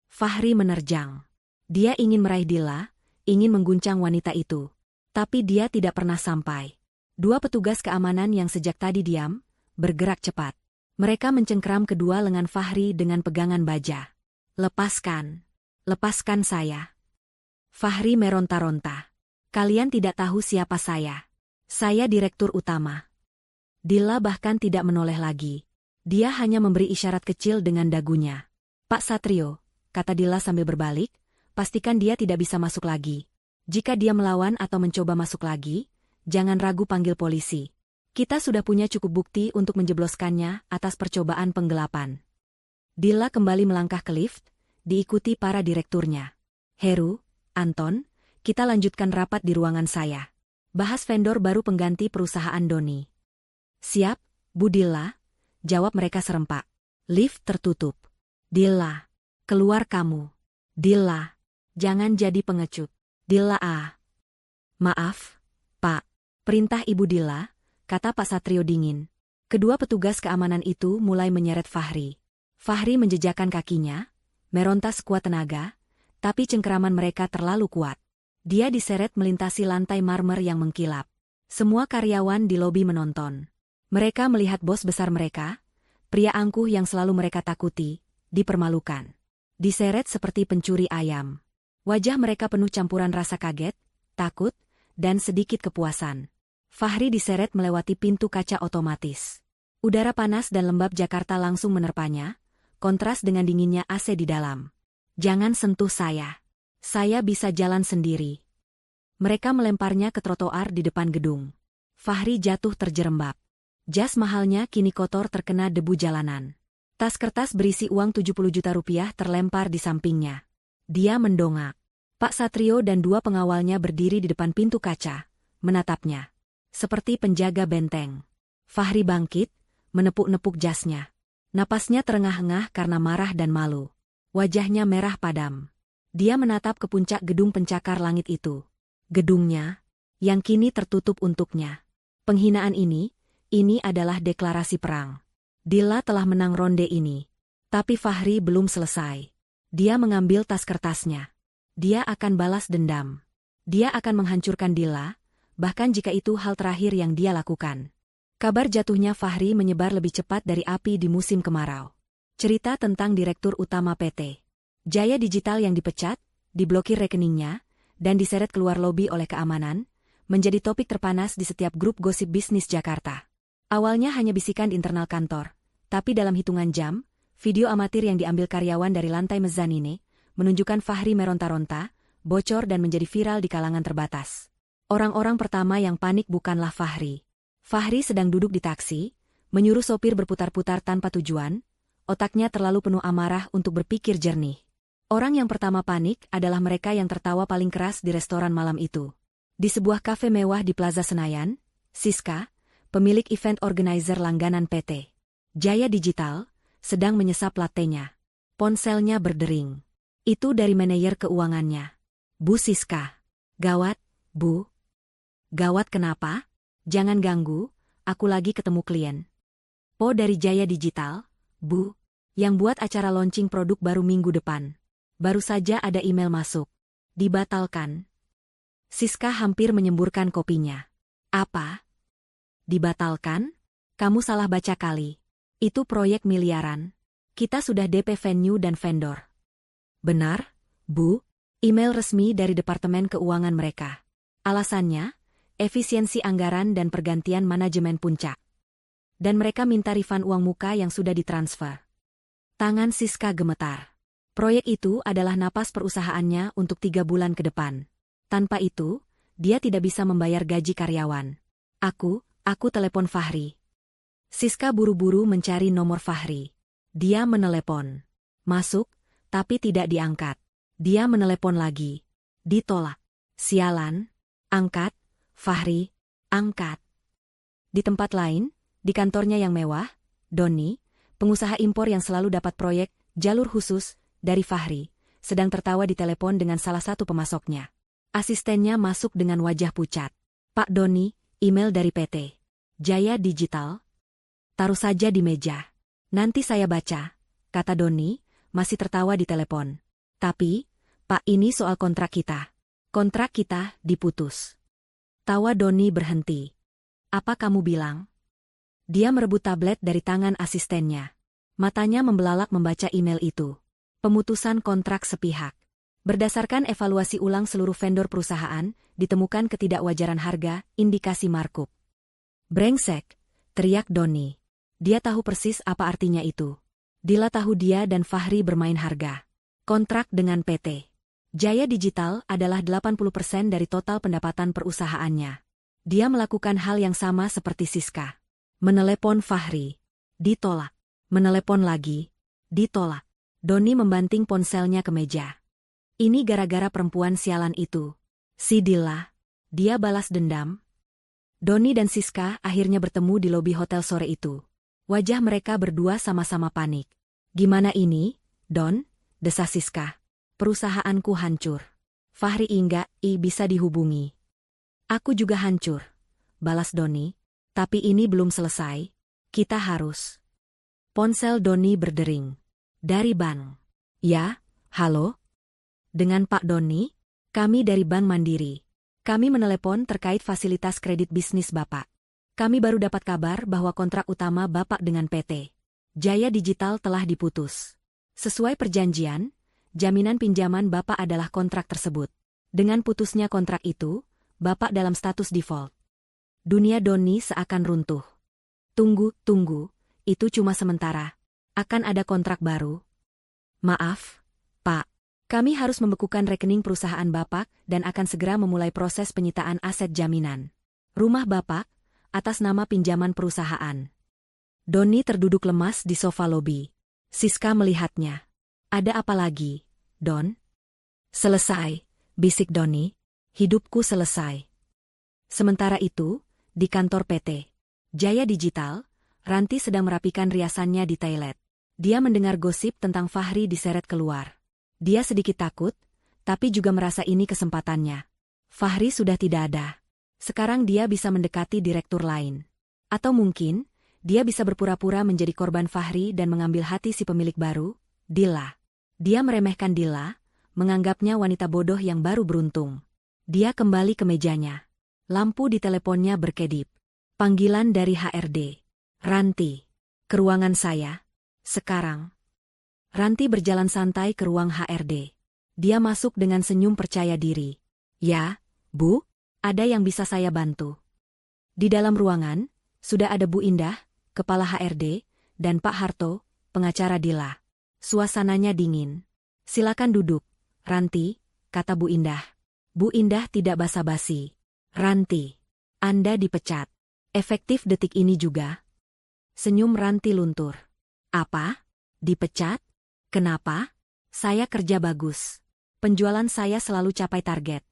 Fahri menerjang. Dia ingin meraih Dilla, ingin mengguncang wanita itu. Tapi dia tidak pernah sampai. Dua petugas keamanan yang sejak tadi diam, bergerak cepat. Mereka mencengkeram kedua lengan Fahri dengan pegangan baja. Lepaskan. Lepaskan saya. Fahri meronta-ronta. Kalian tidak tahu siapa saya. Saya direktur utama. Dilla bahkan tidak menoleh lagi. Dia hanya memberi isyarat kecil dengan dagunya. Pak Satrio, kata Dilla sambil berbalik, pastikan dia tidak bisa masuk lagi. Jika dia melawan atau mencoba masuk lagi, jangan ragu panggil polisi. Kita sudah punya cukup bukti untuk menjebloskannya atas percobaan penggelapan. Dilla kembali melangkah ke lift, diikuti para direkturnya. Heru, Anton, kita lanjutkan rapat di ruangan saya. Bahas vendor baru pengganti perusahaan Doni. Siap, Bu Dilla, jawab mereka serempak. Lift tertutup. Dilla, keluar kamu. Dilla, jangan jadi pengecut. Dilla Maaf, Pak. Perintah Ibu Dilla, kata Pak Satrio dingin. Kedua petugas keamanan itu mulai menyeret Fahri. Fahri menjejakkan kakinya, meronta sekuat tenaga, tapi cengkeraman mereka terlalu kuat. Dia diseret melintasi lantai marmer yang mengkilap. Semua karyawan di lobi menonton. Mereka melihat bos besar mereka, pria angkuh yang selalu mereka takuti, dipermalukan. Diseret seperti pencuri ayam. Wajah mereka penuh campuran rasa kaget, takut, dan sedikit kepuasan. Fahri diseret melewati pintu kaca otomatis. Udara panas dan lembab Jakarta langsung menerpanya, kontras dengan dinginnya AC di dalam. Jangan sentuh saya. Saya bisa jalan sendiri. Mereka melemparnya ke trotoar di depan gedung. Fahri jatuh terjerembab. Jas mahalnya kini kotor terkena debu jalanan. Tas kertas berisi uang 70 juta rupiah terlempar di sampingnya. Dia mendongak. Pak Satrio dan dua pengawalnya berdiri di depan pintu kaca, menatapnya. Seperti penjaga benteng. Fahri bangkit, menepuk-nepuk jasnya. Napasnya terengah-engah karena marah dan malu. Wajahnya merah padam. Dia menatap ke puncak gedung pencakar langit itu. Gedungnya, yang kini tertutup untuknya. Penghinaan ini adalah deklarasi perang. Dilla telah menang ronde ini. Tapi Fahri belum selesai. Dia mengambil tas kertasnya. Dia akan balas dendam. Dia akan menghancurkan Dilla, bahkan jika itu hal terakhir yang dia lakukan. Kabar jatuhnya Fahri menyebar lebih cepat dari api di musim kemarau. Cerita tentang direktur utama PT Jaya Digital yang dipecat, diblokir rekeningnya, dan diseret keluar lobi oleh keamanan, menjadi topik terpanas di setiap grup gosip bisnis Jakarta. Awalnya hanya bisikan di internal kantor, tapi dalam hitungan jam, video amatir yang diambil karyawan dari lantai mezzanine, menunjukkan Fahri meronta-ronta, bocor dan menjadi viral di kalangan terbatas. Orang-orang pertama yang panik bukanlah Fahri. Fahri sedang duduk di taksi, menyuruh sopir berputar-putar tanpa tujuan, otaknya terlalu penuh amarah untuk berpikir jernih. Orang yang pertama panik adalah mereka yang tertawa paling keras di restoran malam itu. Di sebuah kafe mewah di Plaza Senayan, Siska, pemilik event organizer langganan PT Jaya Digital, sedang menyesap latenya. Ponselnya berdering. Itu dari manajer keuangannya. Bu Siska. Gawat, Bu. Gawat kenapa? Jangan ganggu, aku lagi ketemu klien. Po dari Jaya Digital, Bu. Yang buat acara launching produk baru minggu depan. Baru saja ada email masuk. Dibatalkan. Siska hampir menyemburkan kopinya. Apa? Dibatalkan? Kamu salah baca kali. Itu proyek miliaran. Kita sudah DP venue dan vendor. Benar, Bu. Email resmi dari Departemen Keuangan mereka. Alasannya, efisiensi anggaran dan pergantian manajemen puncak. Dan mereka minta refund uang muka yang sudah ditransfer. Tangan Siska gemetar. Proyek itu adalah napas perusahaannya untuk 3 bulan ke depan. Tanpa itu, dia tidak bisa membayar gaji karyawan. Aku telepon Fahri. Siska buru-buru mencari nomor Fahri. Dia menelepon. Masuk, tapi tidak diangkat. Dia menelepon lagi. Ditolak. Sialan. Angkat. Fahri, angkat. Di tempat lain, di kantornya yang mewah, Doni, pengusaha impor yang selalu dapat proyek jalur khusus dari Fahri, sedang tertawa di telepon dengan salah satu pemasoknya. Asistennya masuk dengan wajah pucat. "Pak Doni, email dari PT Jaya Digital." "Taruh saja di meja. Nanti saya baca," kata Doni, masih tertawa di telepon. "Tapi, Pak, ini soal kontrak kita. Kontrak kita diputus." Tawa Doni berhenti. "Apa kamu bilang?" Dia merebut tablet dari tangan asistennya. Matanya membelalak membaca email itu. Pemutusan kontrak sepihak. Berdasarkan evaluasi ulang seluruh vendor perusahaan, ditemukan ketidakwajaran harga, indikasi markup. "Brengsek!" teriak Doni. Dia tahu persis apa artinya itu. Dila tahu dia dan Fahri bermain harga. Kontrak dengan PT Jaya Digital adalah 80% dari total pendapatan perusahaannya. Dia melakukan hal yang sama seperti Siska. Menelepon Fahri. Ditolak. Menelepon lagi. Ditolak. Doni membanting ponselnya ke meja. "Ini gara-gara perempuan sialan itu. Si Dila." Dia balas dendam. Doni dan Siska akhirnya bertemu di lobi hotel sore itu. Wajah mereka berdua sama-sama panik. "Gimana ini, Don?" desah Siska. "Perusahaanku hancur." "Fahri enggak, bisa dihubungi." "Aku juga hancur," balas Doni. "Tapi ini belum selesai. Kita harus." Ponsel Doni berdering. "Dari bank." "Ya, halo? Dengan Pak Doni? Kami dari Bank Mandiri. Kami menelepon terkait fasilitas kredit bisnis Bapak. Kami baru dapat kabar bahwa kontrak utama Bapak dengan PT Jaya Digital telah diputus. Sesuai perjanjian, jaminan pinjaman Bapak adalah kontrak tersebut. Dengan putusnya kontrak itu, Bapak dalam status default." Dunia Doni seakan runtuh. Tunggu, itu cuma sementara. Akan ada kontrak baru." "Maaf, Pak. Kami harus membekukan rekening perusahaan Bapak dan akan segera memulai proses penyitaan aset jaminan rumah Bapak atas nama pinjaman perusahaan." Doni terduduk lemas di sofa lobi. Siska melihatnya. "Ada apa lagi, Don?" "Selesai," bisik Doni. "Hidupku selesai." Sementara itu, di kantor PT Jaya Digital, Ranti sedang merapikan riasannya di toilet. Dia mendengar gosip tentang Fahri diseret keluar. Dia sedikit takut, tapi juga merasa ini kesempatannya. Fahri sudah tidak ada. Sekarang dia bisa mendekati direktur lain. Atau mungkin, dia bisa berpura-pura menjadi korban Fahri dan mengambil hati si pemilik baru, Dila. Dia meremehkan Dila, menganggapnya wanita bodoh yang baru beruntung. Dia kembali ke mejanya. Lampu di teleponnya berkedip. Panggilan dari HRD. "Ranti, ke ruangan saya. Sekarang." Ranti berjalan santai ke ruang HRD. Dia masuk dengan senyum percaya diri. "Ya, Bu, ada yang bisa saya bantu?" Di dalam ruangan, sudah ada Bu Indah, Kepala HRD, dan Pak Harto, pengacara Dila. Suasananya dingin. "Silakan duduk, Ranti," kata Bu Indah. Bu Indah tidak basa-basi. "Ranti, Anda dipecat. Efektif detik ini juga." Senyum Ranti luntur. "Apa? Dipecat? Kenapa? Saya kerja bagus. Penjualan saya selalu capai target."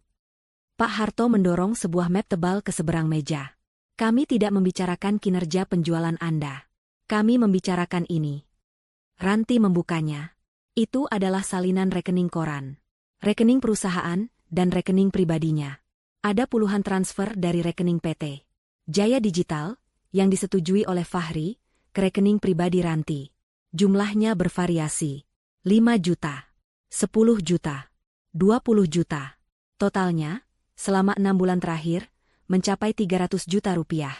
Pak Harto mendorong sebuah map tebal ke seberang meja. "Kami tidak membicarakan kinerja penjualan Anda. Kami membicarakan ini." Ranti membukanya. Itu adalah salinan rekening koran, rekening perusahaan, dan rekening pribadinya. Ada puluhan transfer dari rekening PT Jaya Digital, yang disetujui oleh Fahri, ke rekening pribadi Ranti. Jumlahnya bervariasi. 5 juta, 10 juta, 20 juta. Totalnya, selama 6 bulan terakhir, mencapai 300 juta rupiah.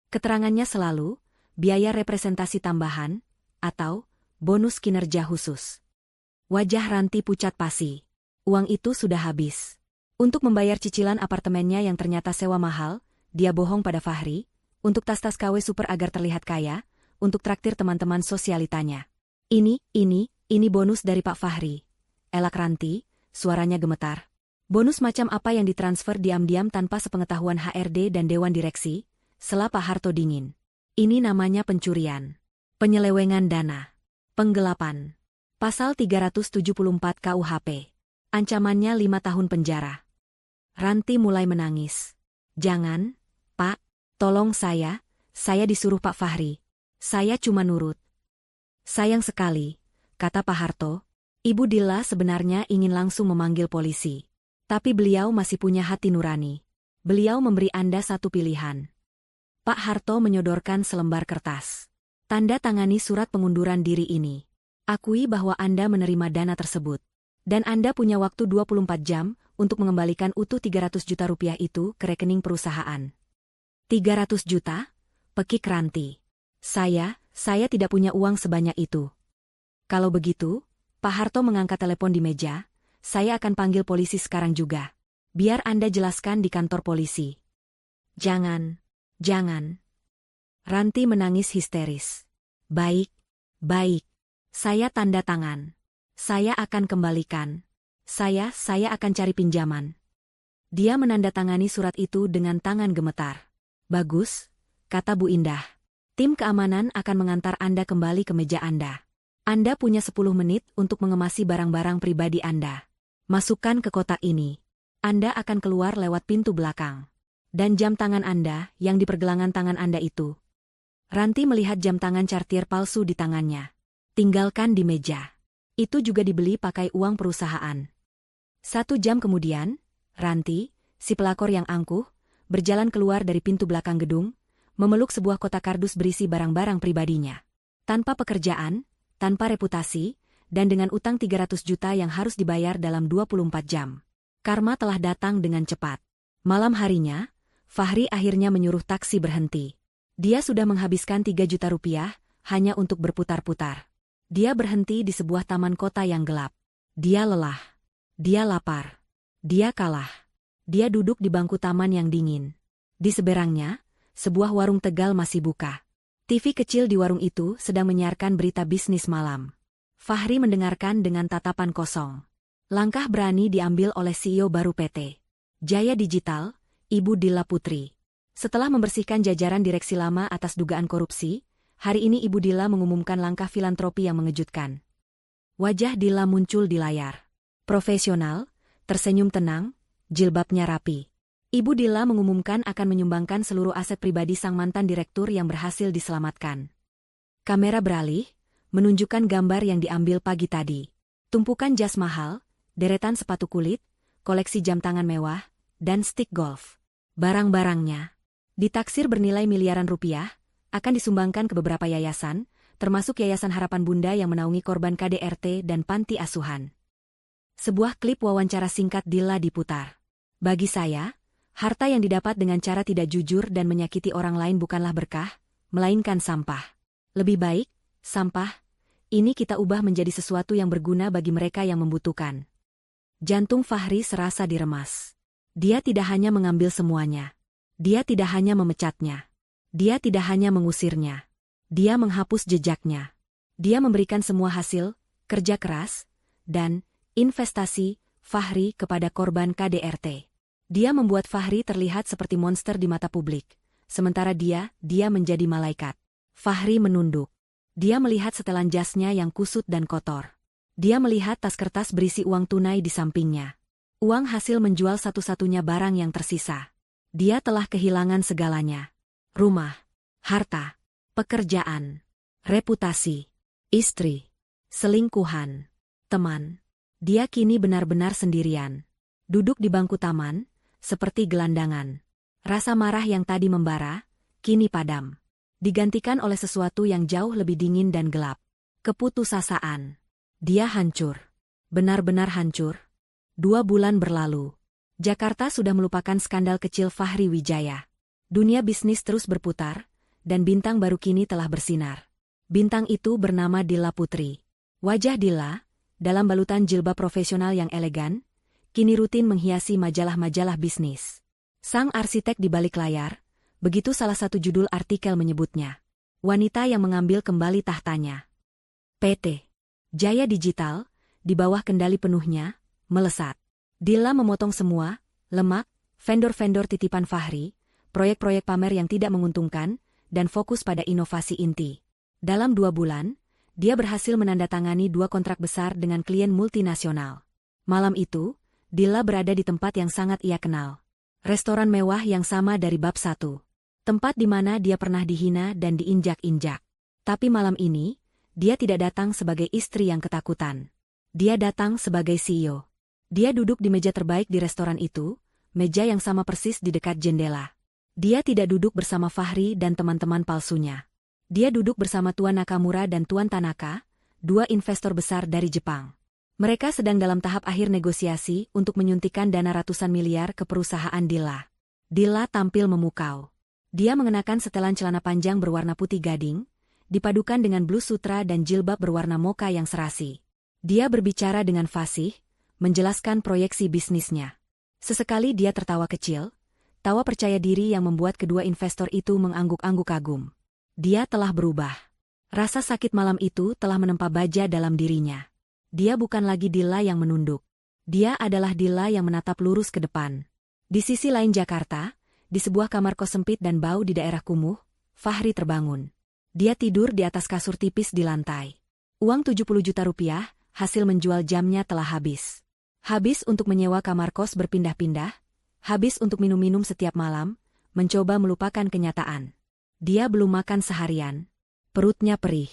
Keterangannya selalu, biaya representasi tambahan, atau bonus kinerja khusus. Wajah Ranti pucat pasi. Uang itu sudah habis. Untuk membayar cicilan apartemennya yang ternyata sewa mahal, dia bohong pada Fahri, untuk tas-tas KW super agar terlihat kaya, untuk traktir teman-teman sosialitanya. Ini bonus dari Pak Fahri." Elak Ranti, suaranya gemetar. "Bonus macam apa yang ditransfer diam-diam tanpa sepengetahuan HRD dan Dewan Direksi?" Sela Pak Harto dingin. "Ini namanya pencurian. Penyelewengan dana. Penggelapan. Pasal 374 KUHP. Ancamannya 5 tahun penjara." Ranti mulai menangis. "Jangan, Pak. Tolong saya disuruh Pak Fahri. Saya cuma nurut." "Sayang sekali," kata Pak Harto. Ibu Dilla sebenarnya ingin langsung memanggil polisi. Tapi beliau masih punya hati nurani. Beliau memberi Anda satu pilihan. Pak Harto menyodorkan selembar kertas. Tanda tangani surat pengunduran diri ini. Akui bahwa Anda menerima dana tersebut. Dan Anda punya waktu 24 jam untuk mengembalikan utuh 300 juta rupiah itu ke rekening perusahaan. 300 juta? Pekik Ranti. Saya tidak punya uang sebanyak itu. Kalau begitu, Pak Harto mengangkat telepon di meja, saya akan panggil polisi sekarang juga. Biar Anda jelaskan di kantor polisi. Jangan. Ranti menangis histeris. Baik. Saya tanda tangan. Saya akan kembalikan. Saya akan cari pinjaman. Dia menandatangani surat itu dengan tangan gemetar. Bagus, kata Bu Indah. Tim keamanan akan mengantar Anda kembali ke meja Anda. Anda punya 10 menit untuk mengemasi barang-barang pribadi Anda. Masukkan ke kotak ini. Anda akan keluar lewat pintu belakang. Dan jam tangan Anda yang di pergelangan tangan Anda itu. Ranti melihat jam tangan Cartier palsu di tangannya. Tinggalkan di meja. Itu juga dibeli pakai uang perusahaan. 1 jam kemudian, Ranti, si pelakor yang angkuh, berjalan keluar dari pintu belakang gedung, memeluk sebuah kotak kardus berisi barang-barang pribadinya. Tanpa pekerjaan, tanpa reputasi, dan dengan utang 300 juta yang harus dibayar dalam 24 jam. Karma telah datang dengan cepat. Malam harinya, Fahri akhirnya menyuruh taksi berhenti. Dia sudah menghabiskan 3 juta rupiah hanya untuk berputar-putar. Dia berhenti di sebuah taman kota yang gelap. Dia lelah. Dia lapar. Dia kalah. Dia duduk di bangku taman yang dingin. Di seberangnya, sebuah warung Tegal masih buka. TV kecil di warung itu sedang menyiarkan berita bisnis malam. Fahri mendengarkan dengan tatapan kosong. Langkah berani diambil oleh CEO baru PT Jaya Digital, Ibu Dilla Putri. Setelah membersihkan jajaran direksi lama atas dugaan korupsi, hari ini Ibu Dilla mengumumkan langkah filantropi yang mengejutkan. Wajah Dilla muncul di layar. Profesional, tersenyum tenang, jilbabnya rapi. Ibu Dilla mengumumkan akan menyumbangkan seluruh aset pribadi sang mantan direktur yang berhasil diselamatkan. Kamera beralih, menunjukkan gambar yang diambil pagi tadi. Tumpukan jas mahal, deretan sepatu kulit, koleksi jam tangan mewah, dan stick golf. Barang-barangnya ditaksir bernilai miliaran rupiah, akan disumbangkan ke beberapa yayasan, termasuk Yayasan Harapan Bunda yang menaungi korban KDRT dan panti asuhan. Sebuah klip wawancara singkat Dilla diputar. Bagi saya, harta yang didapat dengan cara tidak jujur dan menyakiti orang lain bukanlah berkah, melainkan sampah. Lebih baik, sampah ini kita ubah menjadi sesuatu yang berguna bagi mereka yang membutuhkan. Jantung Fahri serasa diremas. Dia tidak hanya mengambil semuanya. Dia tidak hanya memecatnya. Dia tidak hanya mengusirnya. Dia menghapus jejaknya. Dia memberikan semua hasil, kerja keras, dan investasi Fahri kepada korban KDRT. Dia membuat Fahri terlihat seperti monster di mata publik. Sementara dia menjadi malaikat. Fahri menunduk. Dia melihat setelan jasnya yang kusut dan kotor. Dia melihat tas kertas berisi uang tunai di sampingnya. Uang hasil menjual satu-satunya barang yang tersisa. Dia telah kehilangan segalanya. Rumah, harta, pekerjaan, reputasi, istri, selingkuhan, teman. Dia kini benar-benar sendirian. Duduk di bangku taman, seperti gelandangan. Rasa marah yang tadi membara, kini padam. Digantikan oleh sesuatu yang jauh lebih dingin dan gelap. Keputusasaan. Dia hancur. Benar-benar hancur. 2 bulan berlalu. Jakarta sudah melupakan skandal kecil Fahri Wijaya. Dunia bisnis terus berputar, dan bintang baru kini telah bersinar. Bintang itu bernama Dilla Putri. Wajah Dilla, dalam balutan jilbab profesional yang elegan, kini rutin menghiasi majalah-majalah bisnis. Sang arsitek di balik layar, begitu salah satu judul artikel menyebutnya. Wanita yang mengambil kembali tahtanya. PT Jaya Digital, di bawah kendali penuhnya, melesat. Dilla memotong semua, lemak, vendor-vendor titipan Fahri, proyek-proyek pamer yang tidak menguntungkan, dan fokus pada inovasi inti. Dalam 2 bulan, dia berhasil menandatangani 2 kontrak besar dengan klien multinasional. Malam itu, Dilla berada di tempat yang sangat ia kenal. Restoran mewah yang sama dari bab 1. Tempat di mana dia pernah dihina dan diinjak-injak. Tapi malam ini, dia tidak datang sebagai istri yang ketakutan. Dia datang sebagai CEO. Dia duduk di meja terbaik di restoran itu, meja yang sama persis di dekat jendela. Dia tidak duduk bersama Fahri dan teman-teman palsunya. Dia duduk bersama Tuan Nakamura dan Tuan Tanaka, dua investor besar dari Jepang. Mereka sedang dalam tahap akhir negosiasi untuk menyuntikkan dana ratusan miliar ke perusahaan Dilla. Dilla tampil memukau. Dia mengenakan setelan celana panjang berwarna putih gading, dipadukan dengan blus sutra dan jilbab berwarna mocha yang serasi. Dia berbicara dengan fasih, menjelaskan proyeksi bisnisnya. Sesekali dia tertawa kecil, tawa percaya diri yang membuat kedua investor itu mengangguk-angguk kagum. Dia telah berubah. Rasa sakit malam itu telah menempa baja dalam dirinya. Dia bukan lagi Dilla yang menunduk. Dia adalah Dilla yang menatap lurus ke depan. Di sisi lain Jakarta, di sebuah kamar kos sempit dan bau di daerah kumuh, Fahri terbangun. Dia tidur di atas kasur tipis di lantai. Uang 70 juta rupiah, hasil menjual jamnya telah habis. Habis untuk menyewa kamar kos berpindah-pindah, habis untuk minum-minum setiap malam, mencoba melupakan kenyataan. Dia belum makan seharian. Perutnya perih.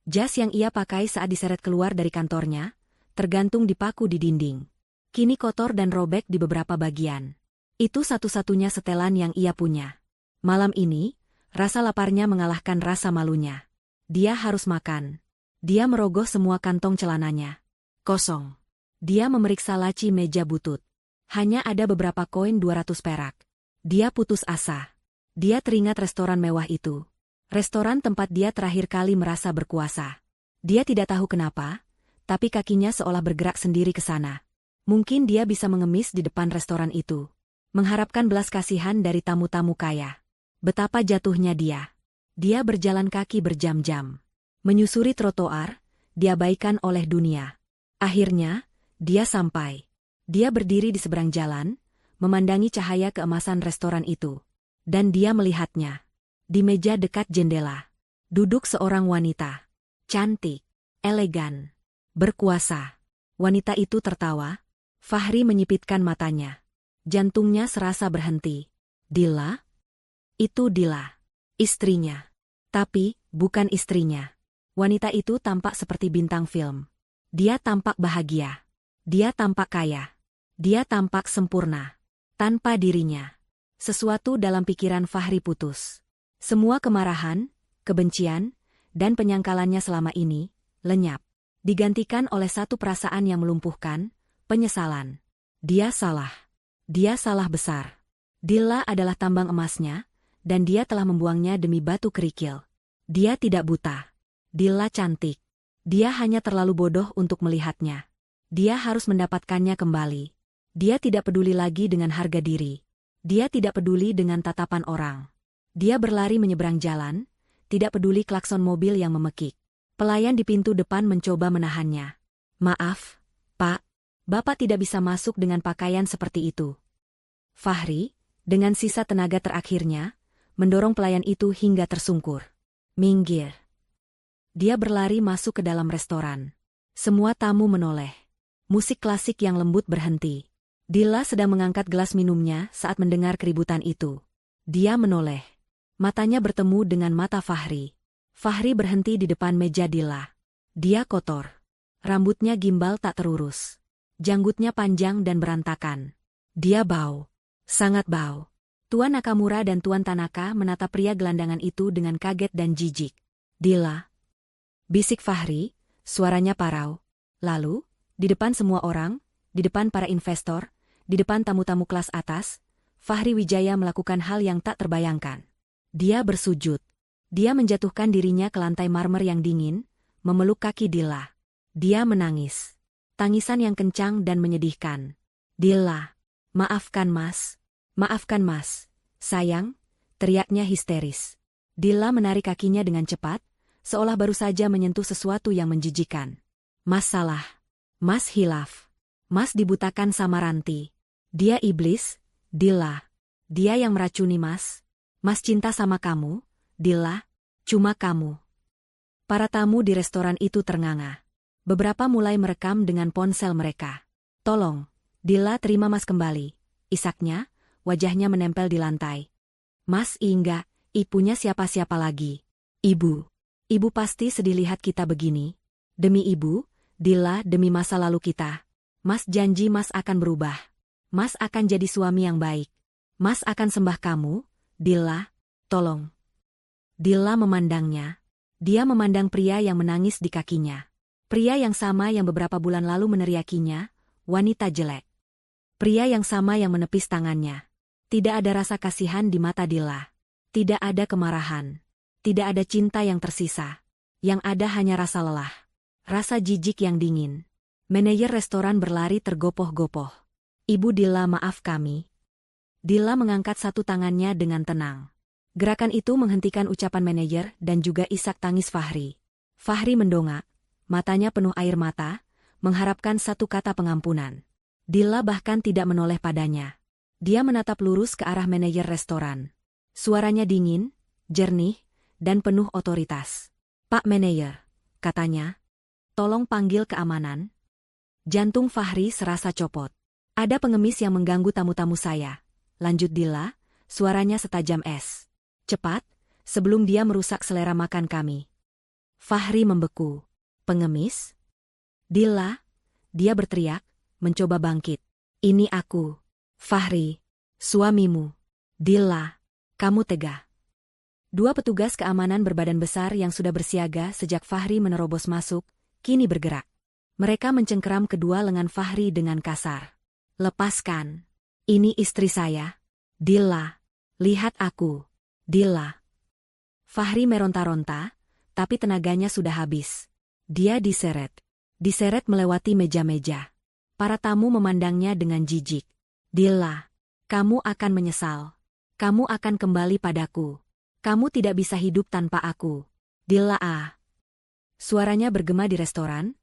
Jas yang ia pakai saat diseret keluar dari kantornya, tergantung di paku di dinding. Kini kotor dan robek di beberapa bagian. Itu satu-satunya setelan yang ia punya. Malam ini, rasa laparnya mengalahkan rasa malunya. Dia harus makan. Dia merogoh semua kantong celananya. Kosong. Dia memeriksa laci meja butut. Hanya ada beberapa koin 200 perak. Dia putus asa. Dia teringat restoran mewah itu. Restoran tempat dia terakhir kali merasa berkuasa. Dia tidak tahu kenapa, tapi kakinya seolah bergerak sendiri ke sana. Mungkin dia bisa mengemis di depan restoran itu. Mengharapkan belas kasihan dari tamu-tamu kaya. Betapa jatuhnya dia. Dia berjalan kaki berjam-jam. Menyusuri trotoar, diabaikan oleh dunia. Akhirnya, dia sampai. Dia berdiri di seberang jalan, memandangi cahaya keemasan restoran itu. Dan dia melihatnya. Di meja dekat jendela. Duduk seorang wanita. Cantik. Elegan. Berkuasa. Wanita itu tertawa. Fahri menyipitkan matanya. Jantungnya serasa berhenti. Dilla? Itu Dilla. Istrinya. Tapi, bukan istrinya. Wanita itu tampak seperti bintang film. Dia tampak bahagia. Dia tampak kaya. Dia tampak sempurna. Tanpa dirinya. Sesuatu dalam pikiran Fahri putus. Semua kemarahan, kebencian, dan penyangkalannya selama ini, lenyap. Digantikan oleh satu perasaan yang melumpuhkan, penyesalan. Dia salah. Dia salah besar. Dilla adalah tambang emasnya, dan dia telah membuangnya demi batu kerikil. Dia tidak buta. Dilla cantik. Dia hanya terlalu bodoh untuk melihatnya. Dia harus mendapatkannya kembali. Dia tidak peduli lagi dengan harga diri. Dia tidak peduli dengan tatapan orang. Dia berlari menyeberang jalan, tidak peduli klakson mobil yang memekik. Pelayan di pintu depan mencoba menahannya. Maaf, Pak. Bapak tidak bisa masuk dengan pakaian seperti itu. Fahri, dengan sisa tenaga terakhirnya, mendorong pelayan itu hingga tersungkur. Minggir. Dia berlari masuk ke dalam restoran. Semua tamu menoleh. Musik klasik yang lembut berhenti. Dilla sedang mengangkat gelas minumnya saat mendengar keributan itu. Dia menoleh. Matanya bertemu dengan mata Fahri. Fahri berhenti di depan meja Dilla. Dia kotor. Rambutnya gimbal tak terurus. Janggutnya panjang dan berantakan. Dia bau. Sangat bau. Tuan Nakamura dan Tuan Tanaka menatap pria gelandangan itu dengan kaget dan jijik. Dilla. Bisik Fahri, suaranya parau. Lalu, di depan semua orang, di depan para investor, di depan tamu-tamu kelas atas, Fahri Wijaya melakukan hal yang tak terbayangkan. Dia bersujud. Dia menjatuhkan dirinya ke lantai marmer yang dingin, memeluk kaki Dilla. Dia menangis. Tangisan yang kencang dan menyedihkan. Dilla, maafkan Mas. Maafkan Mas. Sayang, teriaknya histeris. Dilla menarik kakinya dengan cepat, seolah baru saja menyentuh sesuatu yang menjijikan. Mas salah. Mas hilaf. Mas dibutakan sama Ranti. Dia iblis, Dilla. Dia yang meracuni Mas. Mas cinta sama kamu, Dilla. Cuma kamu. Para tamu di restoran itu ternganga. Beberapa mulai merekam dengan ponsel mereka. Tolong, Dilla terima Mas kembali. Isaknya, wajahnya menempel di lantai. Mas enggak, ibunya siapa-siapa lagi. Ibu. Ibu pasti sedih lihat kita begini. Demi ibu, Dilla, demi masa lalu kita. Mas janji Mas akan berubah. Mas akan jadi suami yang baik. Mas akan sembah kamu, Dilla. Tolong. Dilla memandangnya. Dia memandang pria yang menangis di kakinya. Pria yang sama yang beberapa bulan lalu meneriakinya, wanita jelek. Pria yang sama yang menepis tangannya. Tidak ada rasa kasihan di mata Dilla. Tidak ada kemarahan. Tidak ada cinta yang tersisa. Yang ada hanya rasa lelah. Rasa jijik yang dingin. Manajer restoran berlari tergopoh-gopoh. Ibu Dilla, maaf kami. Dilla mengangkat satu tangannya dengan tenang. Gerakan itu menghentikan ucapan manajer dan juga isak tangis Fahri. Fahri mendongak, matanya penuh air mata, mengharapkan satu kata pengampunan. Dilla bahkan tidak menoleh padanya. Dia menatap lurus ke arah manajer restoran. Suaranya dingin, jernih, dan penuh otoritas. Pak manajer, katanya. Tolong panggil keamanan. Jantung Fahri serasa copot. Ada pengemis yang mengganggu tamu-tamu saya. Lanjut Dilla, suaranya setajam es. Cepat, sebelum dia merusak selera makan kami. Fahri membeku. Pengemis? Dilla, dia berteriak, mencoba bangkit. Ini aku. Fahri, suamimu. Dilla, kamu tega. Dua petugas keamanan berbadan besar yang sudah bersiaga sejak Fahri menerobos masuk, kini bergerak. Mereka mencengkeram kedua lengan Fahri dengan kasar. Lepaskan. Ini istri saya. Dilla, lihat aku. Dilla. Fahri meronta-ronta, tapi tenaganya sudah habis. Dia diseret. Diseret melewati meja-meja. Para tamu memandangnya dengan jijik. Dilla, kamu akan menyesal. Kamu akan kembali padaku. Kamu tidak bisa hidup tanpa aku. Dilla ah. Suaranya bergema di restoran,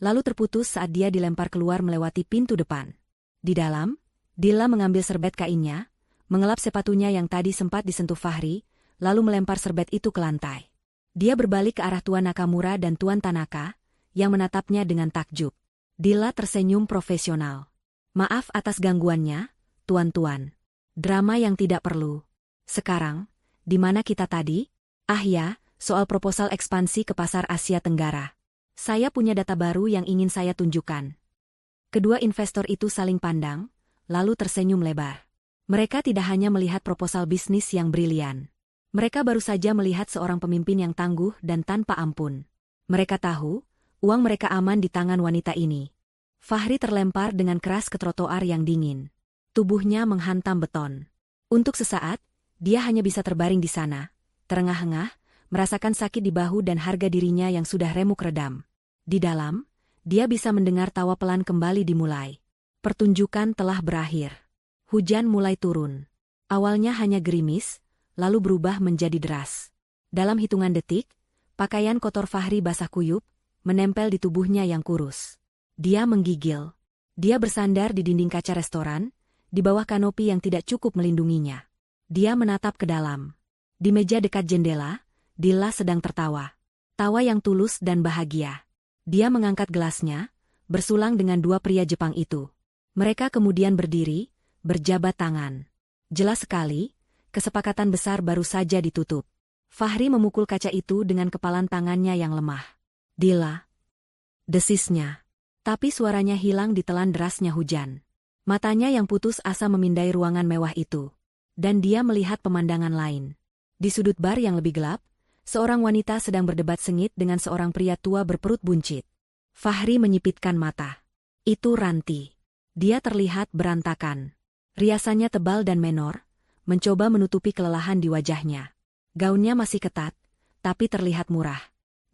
lalu terputus saat dia dilempar keluar melewati pintu depan. Di dalam, Dilla mengambil serbet kainnya, mengelap sepatunya yang tadi sempat disentuh Fahri, lalu melempar serbet itu ke lantai. Dia berbalik ke arah Tuan Nakamura dan Tuan Tanaka, yang menatapnya dengan takjub. Dilla tersenyum profesional. Maaf atas gangguannya, tuan-tuan. Drama yang tidak perlu. Sekarang, di mana kita tadi? Ah ya, soal proposal ekspansi ke pasar Asia Tenggara. Saya punya data baru yang ingin saya tunjukkan. Kedua investor itu saling pandang, lalu tersenyum lebar. Mereka tidak hanya melihat proposal bisnis yang brilian. Mereka baru saja melihat seorang pemimpin yang tangguh dan tanpa ampun. Mereka tahu, uang mereka aman di tangan wanita ini. Fahri terlempar dengan keras ke trotoar yang dingin. Tubuhnya menghantam beton. Untuk sesaat, dia hanya bisa terbaring di sana, terengah-engah, merasakan sakit di bahu dan harga dirinya yang sudah remuk redam. Di dalam, dia bisa mendengar tawa pelan kembali dimulai. Pertunjukan telah berakhir. Hujan mulai turun. Awalnya hanya gerimis, lalu berubah menjadi deras. Dalam hitungan detik, pakaian kotor Fahri basah kuyup, menempel di tubuhnya yang kurus. Dia menggigil. Dia bersandar di dinding kaca restoran, di bawah kanopi yang tidak cukup melindunginya. Dia menatap ke dalam. Di meja dekat jendela, Dilla sedang tertawa. Tawa yang tulus dan bahagia. Dia mengangkat gelasnya, bersulang dengan dua pria Jepang itu. Mereka kemudian berdiri, berjabat tangan. Jelas sekali, kesepakatan besar baru saja ditutup. Fahri memukul kaca itu dengan kepalan tangannya yang lemah. Dilla. Desisnya. Tapi suaranya hilang ditelan derasnya hujan. Matanya yang putus asa memindai ruangan mewah itu. Dan dia melihat pemandangan lain. Di sudut bar yang lebih gelap, seorang wanita sedang berdebat sengit dengan seorang pria tua berperut buncit. Fahri menyipitkan mata. Itu Ranti. Dia terlihat berantakan. Riasannya tebal dan menor, mencoba menutupi kelelahan di wajahnya. Gaunnya masih ketat, tapi terlihat murah.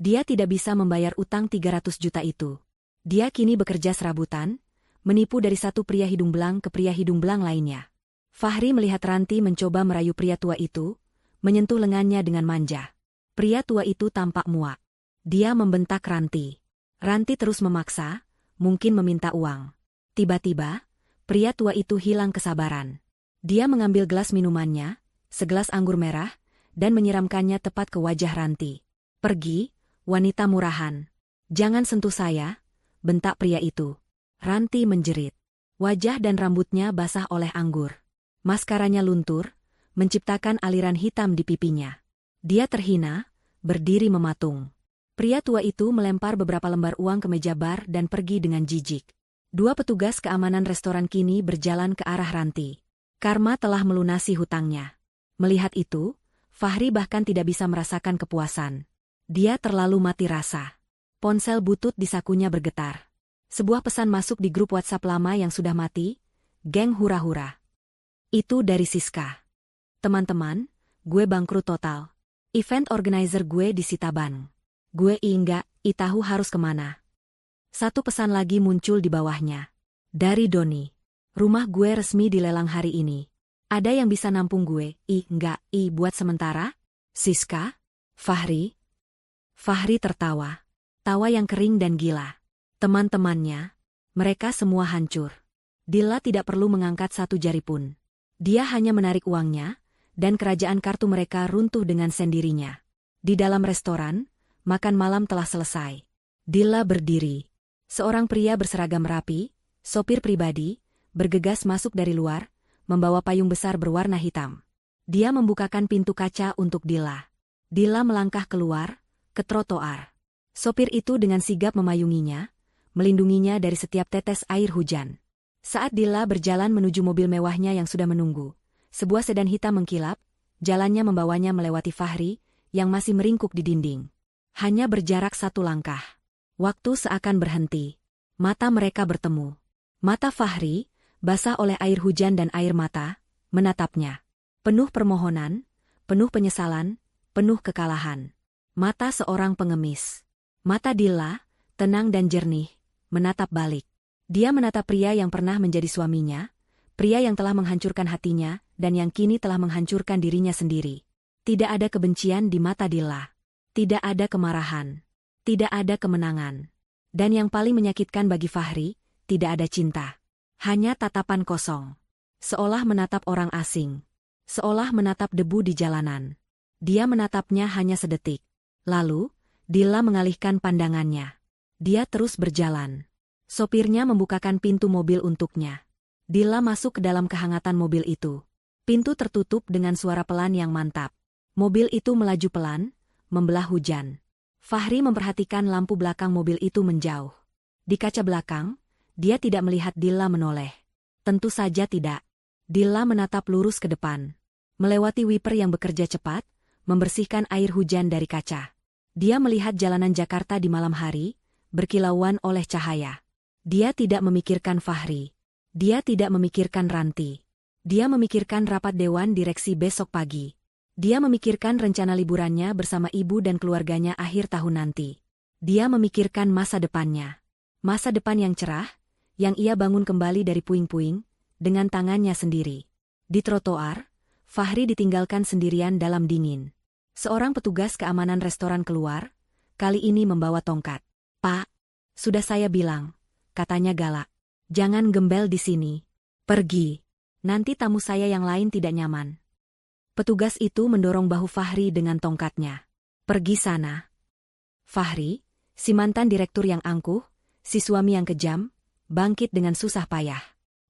Dia tidak bisa membayar utang 300 juta itu. Dia kini bekerja serabutan, menipu dari satu pria hidung belang ke pria hidung belang lainnya. Fahri melihat Ranti mencoba merayu pria tua itu, menyentuh lengannya dengan manja. Pria tua itu tampak muak. Dia membentak Ranti. Ranti terus memaksa, mungkin meminta uang. Tiba-tiba, pria tua itu hilang kesabaran. Dia mengambil gelas minumannya, segelas anggur merah, dan menyiramkannya tepat ke wajah Ranti. Pergi, wanita murahan. Jangan sentuh saya, bentak pria itu. Ranti menjerit. Wajah dan rambutnya basah oleh anggur. Maskaranya luntur, menciptakan aliran hitam di pipinya. Dia terhina, berdiri mematung. Pria tua itu melempar beberapa lembar uang ke meja bar dan pergi dengan jijik. Dua petugas keamanan restoran kini berjalan ke arah Ranti. Karma telah melunasi hutangnya. Melihat itu, Fahri bahkan tidak bisa merasakan kepuasan. Dia terlalu mati rasa. Ponsel butut di sakunya bergetar. Sebuah pesan masuk di grup WhatsApp lama yang sudah mati. Geng hura-hura. Itu dari Siska. Teman-teman, gue bangkrut total. Event organizer gue disita bank. Gue enggak, tahu harus kemana. Satu pesan lagi muncul di bawahnya. Dari Doni. Rumah gue resmi dilelang hari ini. Ada yang bisa nampung gue? Enggak, buat sementara? Siska? Fahri? Fahri tertawa. Tawa yang kering dan gila. Teman-temannya, mereka semua hancur. Dilla tidak perlu mengangkat satu jari pun. Dia hanya menarik uangnya, dan kerajaan kartu mereka runtuh dengan sendirinya. Di dalam restoran, makan malam telah selesai. Dilla berdiri. Seorang pria berseragam rapi, sopir pribadi, bergegas masuk dari luar, membawa payung besar berwarna hitam. Dia membukakan pintu kaca untuk Dilla. Dilla melangkah keluar, ke trotoar. Sopir itu dengan sigap memayunginya, melindunginya dari setiap tetes air hujan. Saat Dilla berjalan menuju mobil mewahnya yang sudah menunggu, sebuah sedan hitam mengkilap, jalannya membawanya melewati Fahri, yang masih meringkuk di dinding. Hanya berjarak satu langkah. Waktu seakan berhenti. Mata mereka bertemu. Mata Fahri, basah oleh air hujan dan air mata, menatapnya. Penuh permohonan, penuh penyesalan, penuh kekalahan. Mata seorang pengemis. Mata Dilla, tenang dan jernih, menatap balik. Dia menatap pria yang pernah menjadi suaminya, pria yang telah menghancurkan hatinya, dan yang kini telah menghancurkan dirinya sendiri. Tidak ada kebencian di mata Dilla. Tidak ada kemarahan. Tidak ada kemenangan. Dan yang paling menyakitkan bagi Fahri, tidak ada cinta. Hanya tatapan kosong. Seolah menatap orang asing. Seolah menatap debu di jalanan. Dia menatapnya hanya sedetik. Lalu, Dilla mengalihkan pandangannya. Dia terus berjalan. Sopirnya membukakan pintu mobil untuknya. Dilla masuk ke dalam kehangatan mobil itu. Pintu tertutup dengan suara pelan yang mantap. Mobil itu melaju pelan, membelah hujan. Fahri memperhatikan lampu belakang mobil itu menjauh. Di kaca belakang, dia tidak melihat Dilla menoleh. Tentu saja tidak. Dilla menatap lurus ke depan. Melewati wiper yang bekerja cepat, membersihkan air hujan dari kaca. Dia melihat jalanan Jakarta di malam hari, berkilauan oleh cahaya. Dia tidak memikirkan Fahri. Dia tidak memikirkan Ranti. Dia memikirkan rapat dewan direksi besok pagi. Dia memikirkan rencana liburannya bersama ibu dan keluarganya akhir tahun nanti. Dia memikirkan masa depannya. Masa depan yang cerah, yang ia bangun kembali dari puing-puing, dengan tangannya sendiri. Di trotoar, Fahri ditinggalkan sendirian dalam dingin. Seorang petugas keamanan restoran keluar, kali ini membawa tongkat. "Pak, sudah saya bilang," katanya galak. "Jangan gembel di sini. Pergi. Nanti tamu saya yang lain tidak nyaman." Petugas itu mendorong bahu Fahri dengan tongkatnya. "Pergi sana." Fahri, si mantan direktur yang angkuh, si suami yang kejam, bangkit dengan susah payah.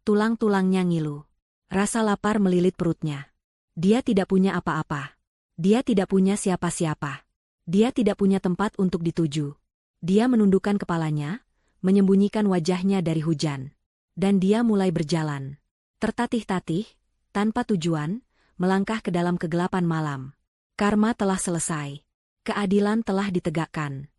Tulang-tulangnya ngilu. Rasa lapar melilit perutnya. Dia tidak punya apa-apa. Dia tidak punya siapa-siapa. Dia tidak punya tempat untuk dituju. Dia menundukkan kepalanya, menyembunyikan wajahnya dari hujan. Dan dia mulai berjalan. Tertatih-tatih, tanpa tujuan, melangkah ke dalam kegelapan malam. Karma telah selesai. Keadilan telah ditegakkan.